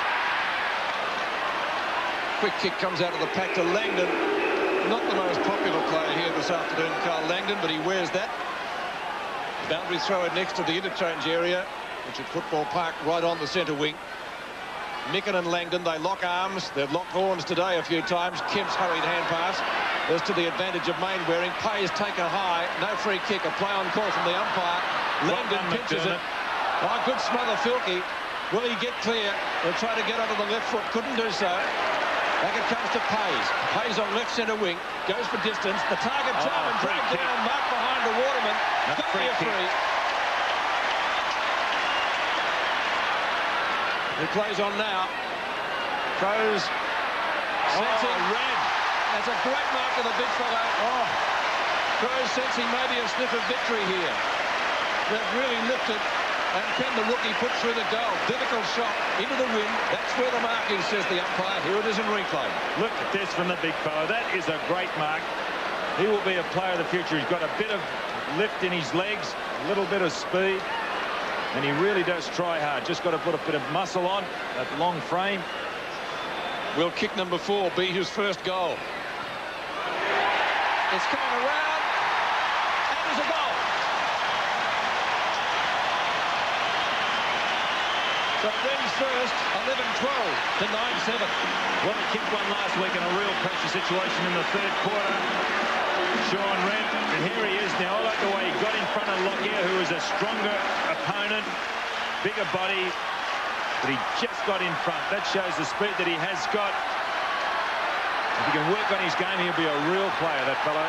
Quick kick comes out of the pack to Langdon. Not the most popular player here this afternoon, Carl Langdon, but he wears that. Boundary thrower next to the interchange area, which at Football Park right on the centre wing. Micken and Langdon, they lock arms. They've locked horns today a few times. Kemp's hurried hand pass. There's to the advantage of Mainwaring. Pays taken high. No free kick. A play on call from the umpire. Langdon pinches it. Oh, good smother, Filkey. Will he get clear? He'll try to get onto the left foot. Couldn't do so. Back it comes to Pays. Pays on left centre wing. Goes for distance. The target Jarman dragged down. Mark behind the Waterman. Got to be a free. He plays on now. Crows. Sensing red. That's a great mark to the big fellow. Crows sensing maybe a sniff of victory here. They've really lifted. And can the rookie put through the goal? Difficult shot into the wind. That's where the mark is, says the umpire. Here it is in replay. Look at this from the big fellow. That is a great mark. He will be a player of the future. He's got a bit of lift in his legs, a little bit of speed, and he really does try hard. Just got to put a bit of muscle on that long frame. Will kick number 4 be his first goal? It's coming around, and there's a goal. So Wren's first, 11-12 to 9-7. Well, he kicked one last week in a real pressure situation in the third quarter. Sean Wren, and here he is now. I like the way he got in front of Lockyer, who is a stronger opponent, bigger body, but he just got in front. That shows the speed that he has got. If he can work on his game, he'll be a real player, that fellow.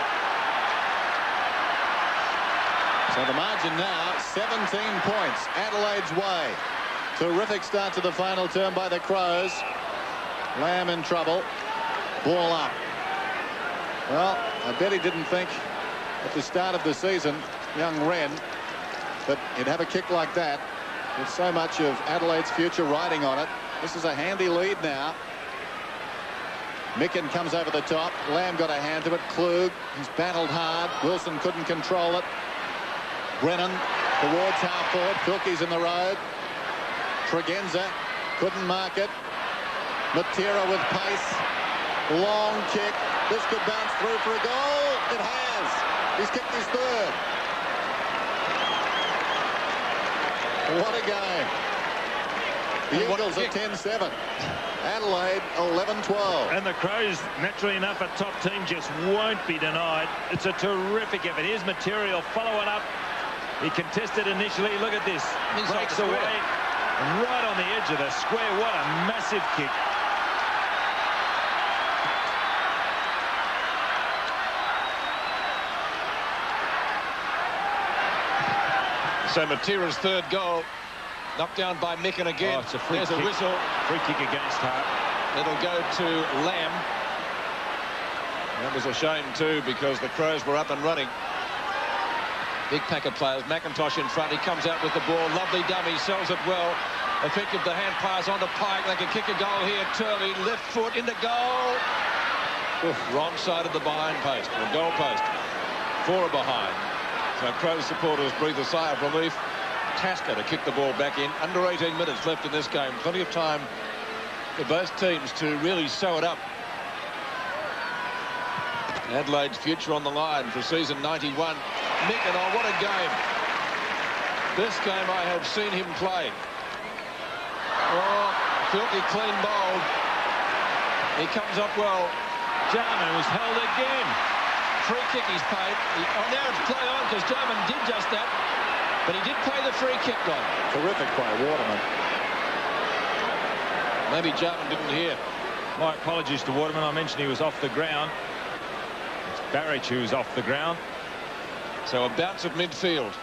So the margin now, 17 points, Adelaide's way. Terrific start to the final term by the Crows. Lamb in trouble. Ball up. Well, I bet he didn't think at the start of the season, young Wren, that he'd have a kick like that with so much of Adelaide's future riding on it. This is a handy lead now. Micken comes over the top. Lamb got a hand to it. Klug, he's battled hard. Wilson couldn't control it. Brennan towards half forward. Filkey's in the road. Tregenza couldn't mark it. Matera with pace. Long kick. This could bounce through for a goal. It has. He's kicked his third. What a game. The Eagles are 10-7. Adelaide 11-12. And the Crows, naturally enough, a top team, just won't be denied. It's a terrific effort. Here's Material following up. He contested initially. Look at this. Breaks away. Right on the edge of the square. What a massive kick. So Matera's third goal. Knocked down by Micken again. It's a free There's kick. a whistle. Free kick against Hart. It'll go to Lamb. That was a shame too, because the Crows were up and running. Big pack of players. McIntosh in front. He comes out with the ball. Lovely dummy. Sells it well. Effective the hand pass onto Pike. They can kick a goal here. Turley, left foot into goal. Oof, wrong side of the behind post, or goal post. 4 are behind. So Crows supporters breathe a sigh of relief. Tasker to kick the ball back in. Under 18 minutes left in this game. Plenty of time for both teams to really sew it up. Adelaide's future on the line for season 91. Micken, oh, what a game. This game I have seen him play. Oh, Filkey clean bowled. He comes up well. Jarman was held again. Free kick he's paid. Now it's play on because Jarman did just that. But he did pay the free kick on. Terrific by Waterman. Maybe Jarman didn't hear. My apologies to Waterman. I mentioned he was off the ground. It's Barrich who's off the ground. So a bounce at midfield.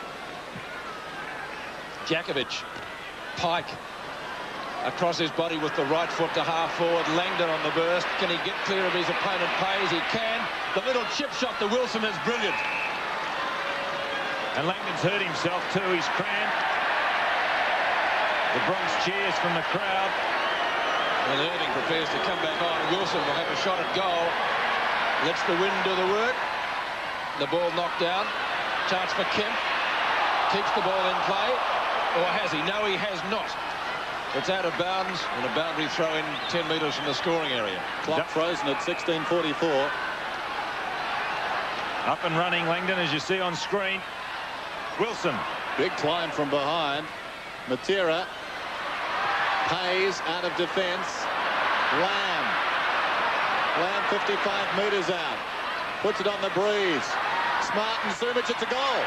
Jakovic. Pike. Across his body with the right foot to half forward. Langdon on the burst. Can he get clear of his opponent? Pays. He can. The little chip shot to Wilson is brilliant. And Langdon's hurt himself too. He's cramped. The Bronx cheers from the crowd. And Erding prepares to come back on. Wilson will have a shot at goal. Lets the wind do the work. The ball knocked down. Chance for Kemp. Keeps the ball in play. Or has he? No, he has not. It's out of bounds and a boundary throw in 10 metres from the scoring area. Clock frozen at 16:44. Up and running Langdon, as you see on screen. Wilson. Big climb from behind. Matera. Hayes out of defence. Lamb. Lamb 55 metres out. Puts it on the breeze. Smart and Sumich, it's a goal.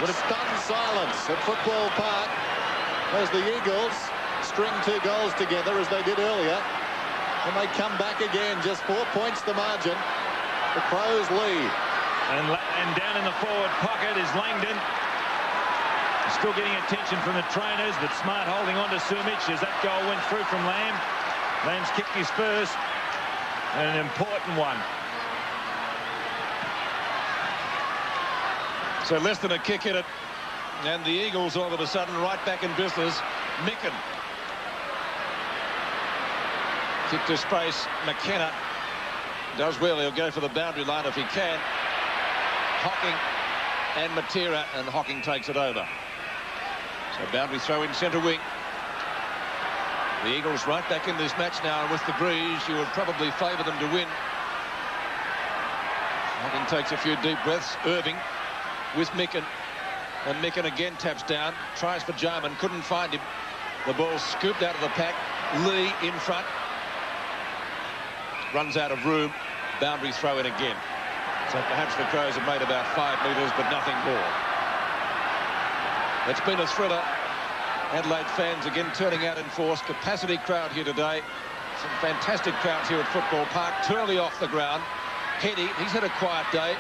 What a stunned silence at Football Park as the Eagles string 2 goals together as they did earlier. And they come back again, just 4 points the margin. The Crows lead. And down in the forward pocket is Langdon. Still getting attention from the trainers, but Smart holding on to Sumich as that goal went through from Lamb. Lamb's kicked his first, and an important one. So less than a kick in it, and the Eagles all of a sudden right back in business. Micken. Kick to space. McKenna does well. He'll go for the boundary line if he can. Hocking and Matera, and Hocking takes it over. So boundary throw in centre wing. The Eagles right back in this match now, and with the breeze you would probably favour them to win. Hocking takes a few deep breaths. Irving with Micken, and Micken again taps down, tries for Jarman, couldn't find him. The ball scooped out of the pack. Lee in front, runs out of room. Boundary throw in again. So perhaps the Crows have made about 5 metres, but nothing more. It's been a thriller. Adelaide fans again turning out in force. Capacity crowd here today. Some fantastic crowds here at Football Park. Turley off the ground. Heady, he's had a quiet day.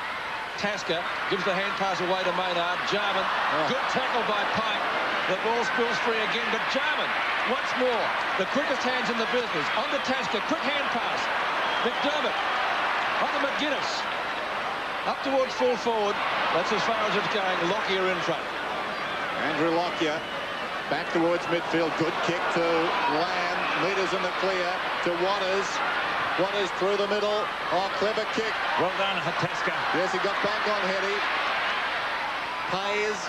Tasker gives the hand pass away to Maynard. Jarman, good tackle by Pike. The ball spills free again, but Jarman, once more, the quickest hands in the business. On to Tasker, quick hand pass. McDermott, on to McGuinness. Up towards full forward. That's as far as it's going. Lockyer in front. Andrew Lockyer back towards midfield. Good kick to Lamb. Metres in the clear to Waters. Waters through the middle. Oh, clever kick. Well done, Tasker. Yes, he got back on Heady. Hayes.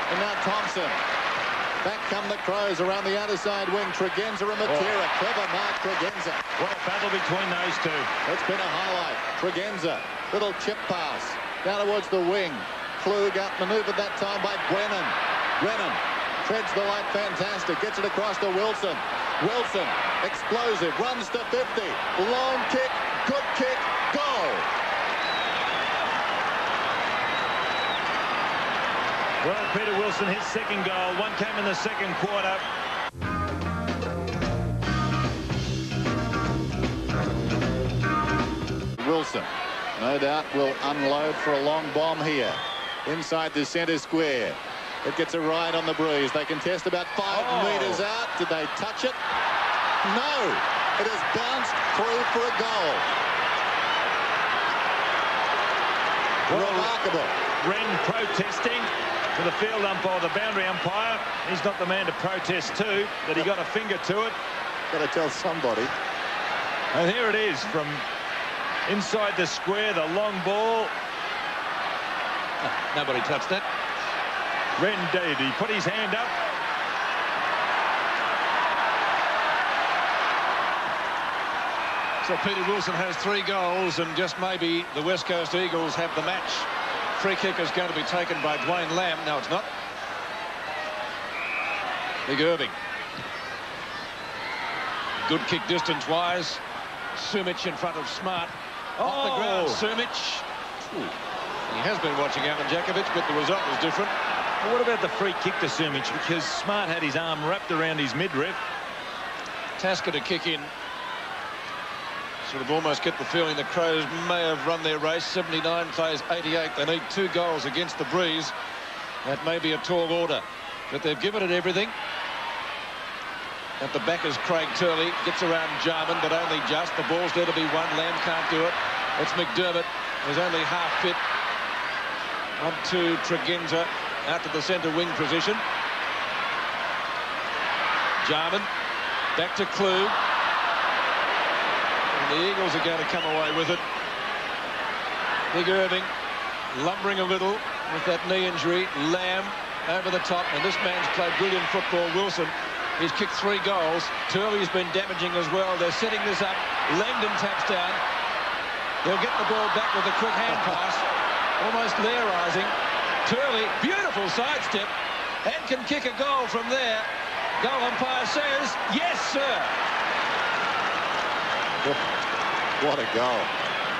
And now Thompson. Back come the Crows around the outer side wing. Tregenza and Matera. Clever mark, Tregenza. What a battle between those two. It's been a highlight. Tregenza. Little chip pass. Down towards the wing. Klug outmanoeuvred that time by Brennan. Brennan treads the light, fantastic. Gets it across to Wilson. Wilson, explosive, runs to 50. Long kick, good kick, goal. Well, Peter Wilson, his second goal. One came in the second quarter. Wilson, no doubt, will unload for a long bomb here. Inside the centre square. It gets a ride on the breeze. They contest about 5 metres out. Did they touch it? No. It has bounced through for a goal. Remarkable. Wren protesting to the field umpire, the boundary umpire. He's not the man to protest to, that he got a finger to it. Got to tell somebody. And here it is from inside the square, the long ball. Nobody touched that. Wren did. He put his hand up. So Peter Wilson has 3 goals, and just maybe the West Coast Eagles have the match. Free kick is going to be taken by Dwayne Lamb. No, it's not. Big Irving. Good kick distance-wise. Sumich in front of Smart. Off the ground, Sumich. He has been watching Alan Jakovic, but the result was different. Well, what about the free kick to Sumich? Because Smart had his arm wrapped around his midriff. Tasker to kick in. Sort of almost get the feeling the Crows may have run their race. 79 plays 88. They need 2 goals against the breeze. That may be a tall order, but they've given it everything. At the back is Craig Turley. Gets around Jarman, but only just. The ball's there to be won. Lamb can't do it. It's McDermott, who's only half fit. On to Tregenza, out to the centre wing position. Jarman, back to Klug. The Eagles are going to come away with it. Big Irving lumbering a little with that knee injury. Lamb over the top, and this man's played brilliant football. Wilson, he's kicked 3 goals. Turley's been damaging as well. They're setting this up. Langdon taps down. They'll get the ball back with a quick hand pass. Almost Lairising. Turley, beautiful sidestep, and can kick a goal from there. Goal umpire says, yes, sir. What a goal.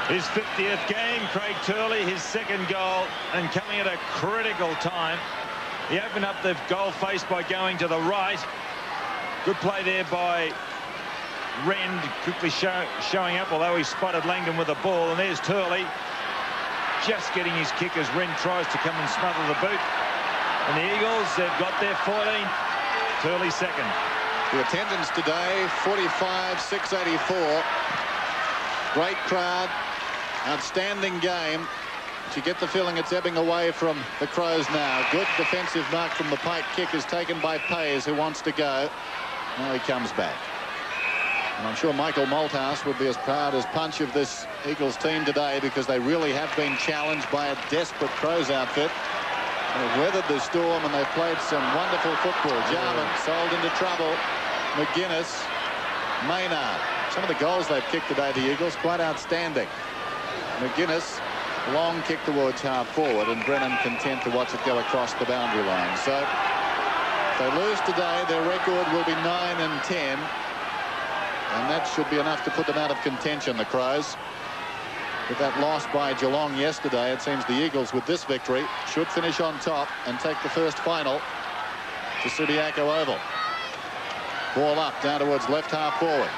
His 50th game, Craig Turley, his 2nd goal, and coming at a critical time. He opened up the goal face by going to the right. Good play there by Rend, quickly showing up, although he spotted Langdon with the ball. And there's Turley, just getting his kick as Rend tries to come and smother the boot. And the Eagles, they've got their 14th. Turley 2nd. The attendance today, 45,684. Great crowd. Outstanding game. But you get the feeling it's ebbing away from the Crows now. Good defensive mark from the Pike kick is taken by Pays, who wants to go. Now he comes back. And I'm sure Michael Malthouse would be as proud as Punch of this Eagles team today, because they really have been challenged by a desperate Crows outfit. They've weathered the storm and they've played some wonderful football. Jarman sold into trouble. McGuinness, Maynard. Some of the goals they've kicked today, the Eagles, quite outstanding. McGuinness, long kick towards half forward, and Brennan content to watch it go across the boundary line. So if they lose today, their record will be 9-10, and that should be enough to put them out of contention, the Crows. With that loss by Geelong yesterday, it seems the Eagles, with this victory, should finish on top and take the first final to Subiaco Oval. Ball up down towards left half forward.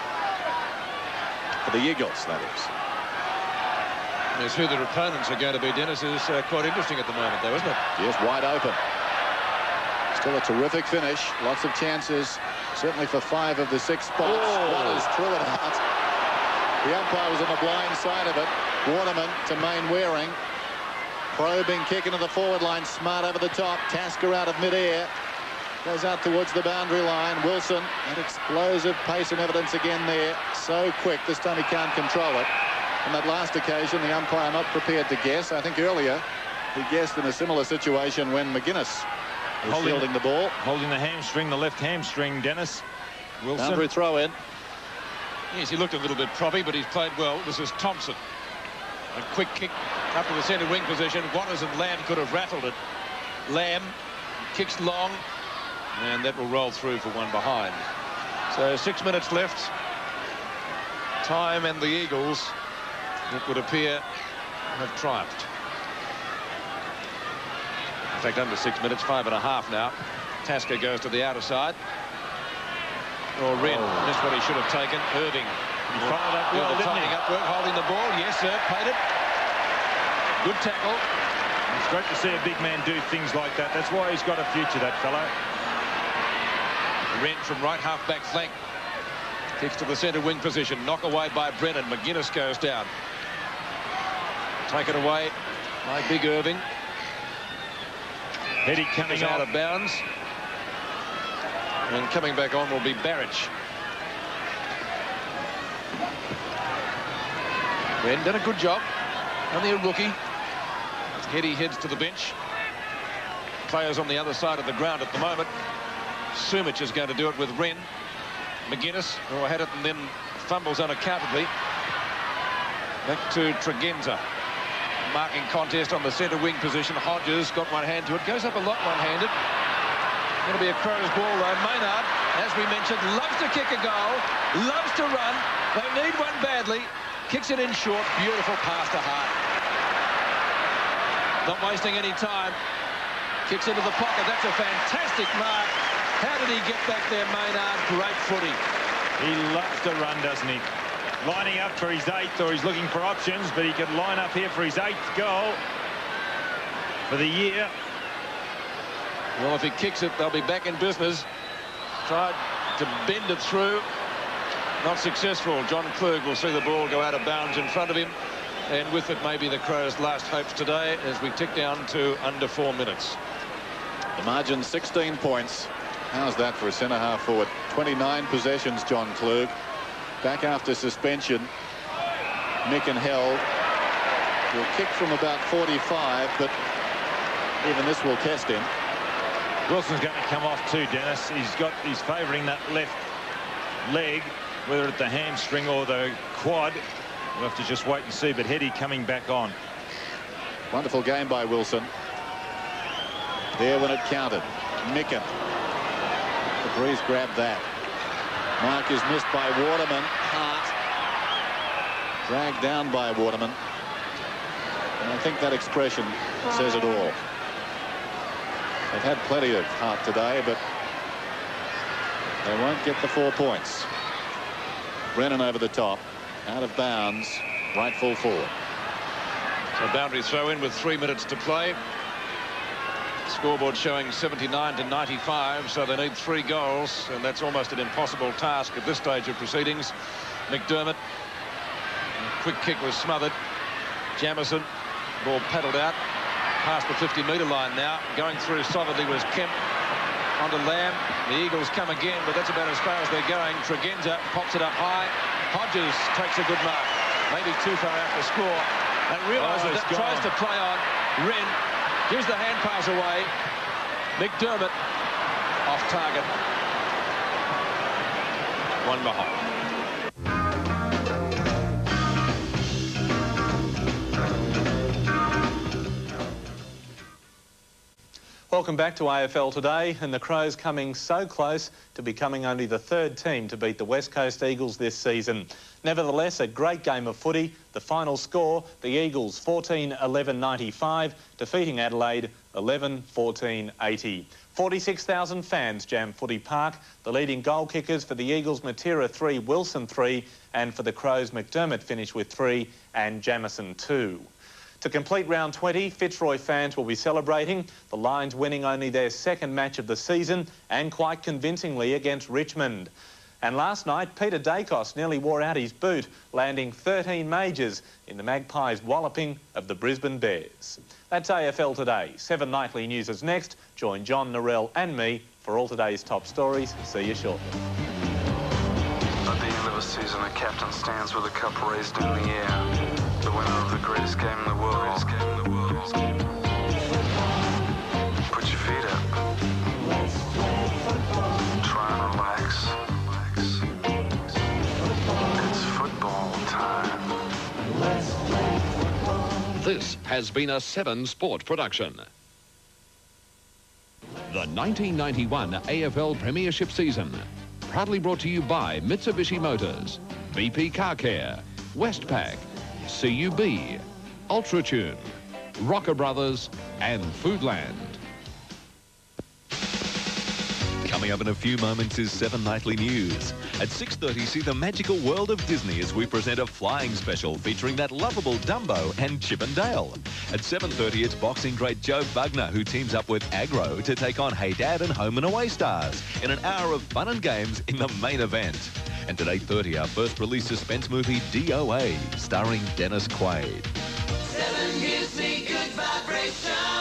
For the Eagles, that is. Yes, who their opponents are going to be, Dennis, is quite interesting at the moment, though, isn't it? Yes, wide open. Still a terrific finish. Lots of chances, certainly for 5 of the 6 spots. Waters threw it out. The umpire was on the blind side of it. Waterman to Main Waring. Probing kick into the forward line. Smart over the top. Tasker out of mid-air. Goes out towards the boundary line. Wilson, that explosive pace and evidence again there. So quick, this time he can't control it. On that last occasion, the umpire not prepared to guess. I think earlier he guessed in a similar situation when McGuinness was fielding the ball. Holding the hamstring, the left hamstring, Dennis. Wilson. Boundary throw in. Yes, he looked a little bit proppy, but he's played well. This is Thompson. A quick kick up to the centre wing position. Waters and Lamb could have rattled it. Lamb kicks long, and that will roll through for one behind. So 6 minutes left. Time and the Eagles, it would appear, have triumphed. In fact, under 6 minutes, 5.5 now. Tasker goes to the outer side. Or Wren, that's what he should have taken. Irving. He followed up well, didn't he? Up work, holding the ball. Yes, sir, paid it. Good tackle. It's great to see a big man do things like that. That's why he's got a future, that fellow. Wren from right half-back flank. Kicks to the centre wing position. Knock away by Brennan. McGuinness goes down. Taken away by Big Irving. Heady coming out of bounds. And coming back on will be Barrich. Ben done a good job. Only a rookie. Heady heads to the bench. Players on the other side of the ground at the moment. Sumic is going to do it with Wren. McGuinness, who had it and then fumbles unaccountably. Back to Tregenza. Marking contest on the centre wing position. Hodges got one hand to it. Goes up a lot one-handed. Going to be a Crows ball though. Maynard, as we mentioned, loves to kick a goal. Loves to run. They need one badly. Kicks it in short. Beautiful pass to Hart. Not wasting any time. Kicks into the pocket. That's a fantastic mark. How did he get back there, Maynard? Great footy. He loves to run, doesn't he? Lining up for his 8th, or he's looking for options, but he could line up here for his 8th goal for the year. Well, if he kicks it, they'll be back in business. Tried to bend it through. Not successful. John Klug will see the ball go out of bounds in front of him. And with it, maybe the Crows' last hopes today as we tick down to under 4 minutes. The margin 16 points. How's that for a centre half forward? 29 possessions, John Klug. Back after suspension. Micken held. Will kick from about 45, but even this will test him. Wilson's going to come off too, Dennis. He's favouring that left leg, whether it's the hamstring or the quad. We'll have to just wait and see, but Heady coming back on. Wonderful game by Wilson. There when it counted. Micken. The Breeze grabbed that. Mark is missed by Waterman. Hart. Dragged down by Waterman. And I think that expression says it all. They've had plenty of heart today, but they won't get the 4 points. Brennan over the top. Out of bounds. Right full forward. So boundary throw in with 3 minutes to play. Scoreboard showing 79-95, so they need 3 goals, and that's almost an impossible task at this stage of proceedings. McDermott. Quick kick was smothered. Jamison. Ball paddled out. Past the 50-metre line now. Going through solidly was Kemp. Onto Lamb. The Eagles come again, but that's about as far as they're going. Tregenza pops it up high. Hodges takes a good mark. Maybe too far out to score. And realises that tries to play on. Wren gives the hand pass away. McDermott off target. 1 behind. Welcome back to AFL Today, and the Crows coming so close to becoming only the 3rd team to beat the West Coast Eagles this season. Nevertheless, a great game of footy. The final score, the Eagles 14-11-95, defeating Adelaide 11-14-80. 46,000 fans jam Footy Park. The leading goal kickers for the Eagles, Matera 3, Wilson 3, and for the Crows, McDermott finished with 3 and Jamison 2. To complete round 20, Fitzroy fans will be celebrating. The Lions winning only their 2nd match of the season, and quite convincingly against Richmond. And last night, Peter Dacos nearly wore out his boot, landing 13 majors in the Magpies' walloping of the Brisbane Bears. That's AFL Today. 7 Nightly News is next. Join John, Narelle and me for all today's top stories. See you shortly. At the end of a season, a captain stands with a cup raised in the air. The winner of the greatest game in the world. Put your feet up. Try and relax. It's football time. This has been a 7 Sport production. The 1991 AFL Premiership season. Proudly brought to you by Mitsubishi Motors, BP Car Care, Westpac, CUB, Ultratune, Rocker Brothers and Foodland. Coming up in a few moments is 7 Nightly News. At 6:30, see the magical world of Disney as we present a flying special featuring that lovable Dumbo and Chip and Dale. At 7:30, it's boxing great Joe Bugner, who teams up with Agro to take on Hey Dad and Home and Away stars in an hour of fun and games in the main event. And at 8:30, our first release suspense movie, DOA, starring Dennis Quaid. 7 gives me good vibration.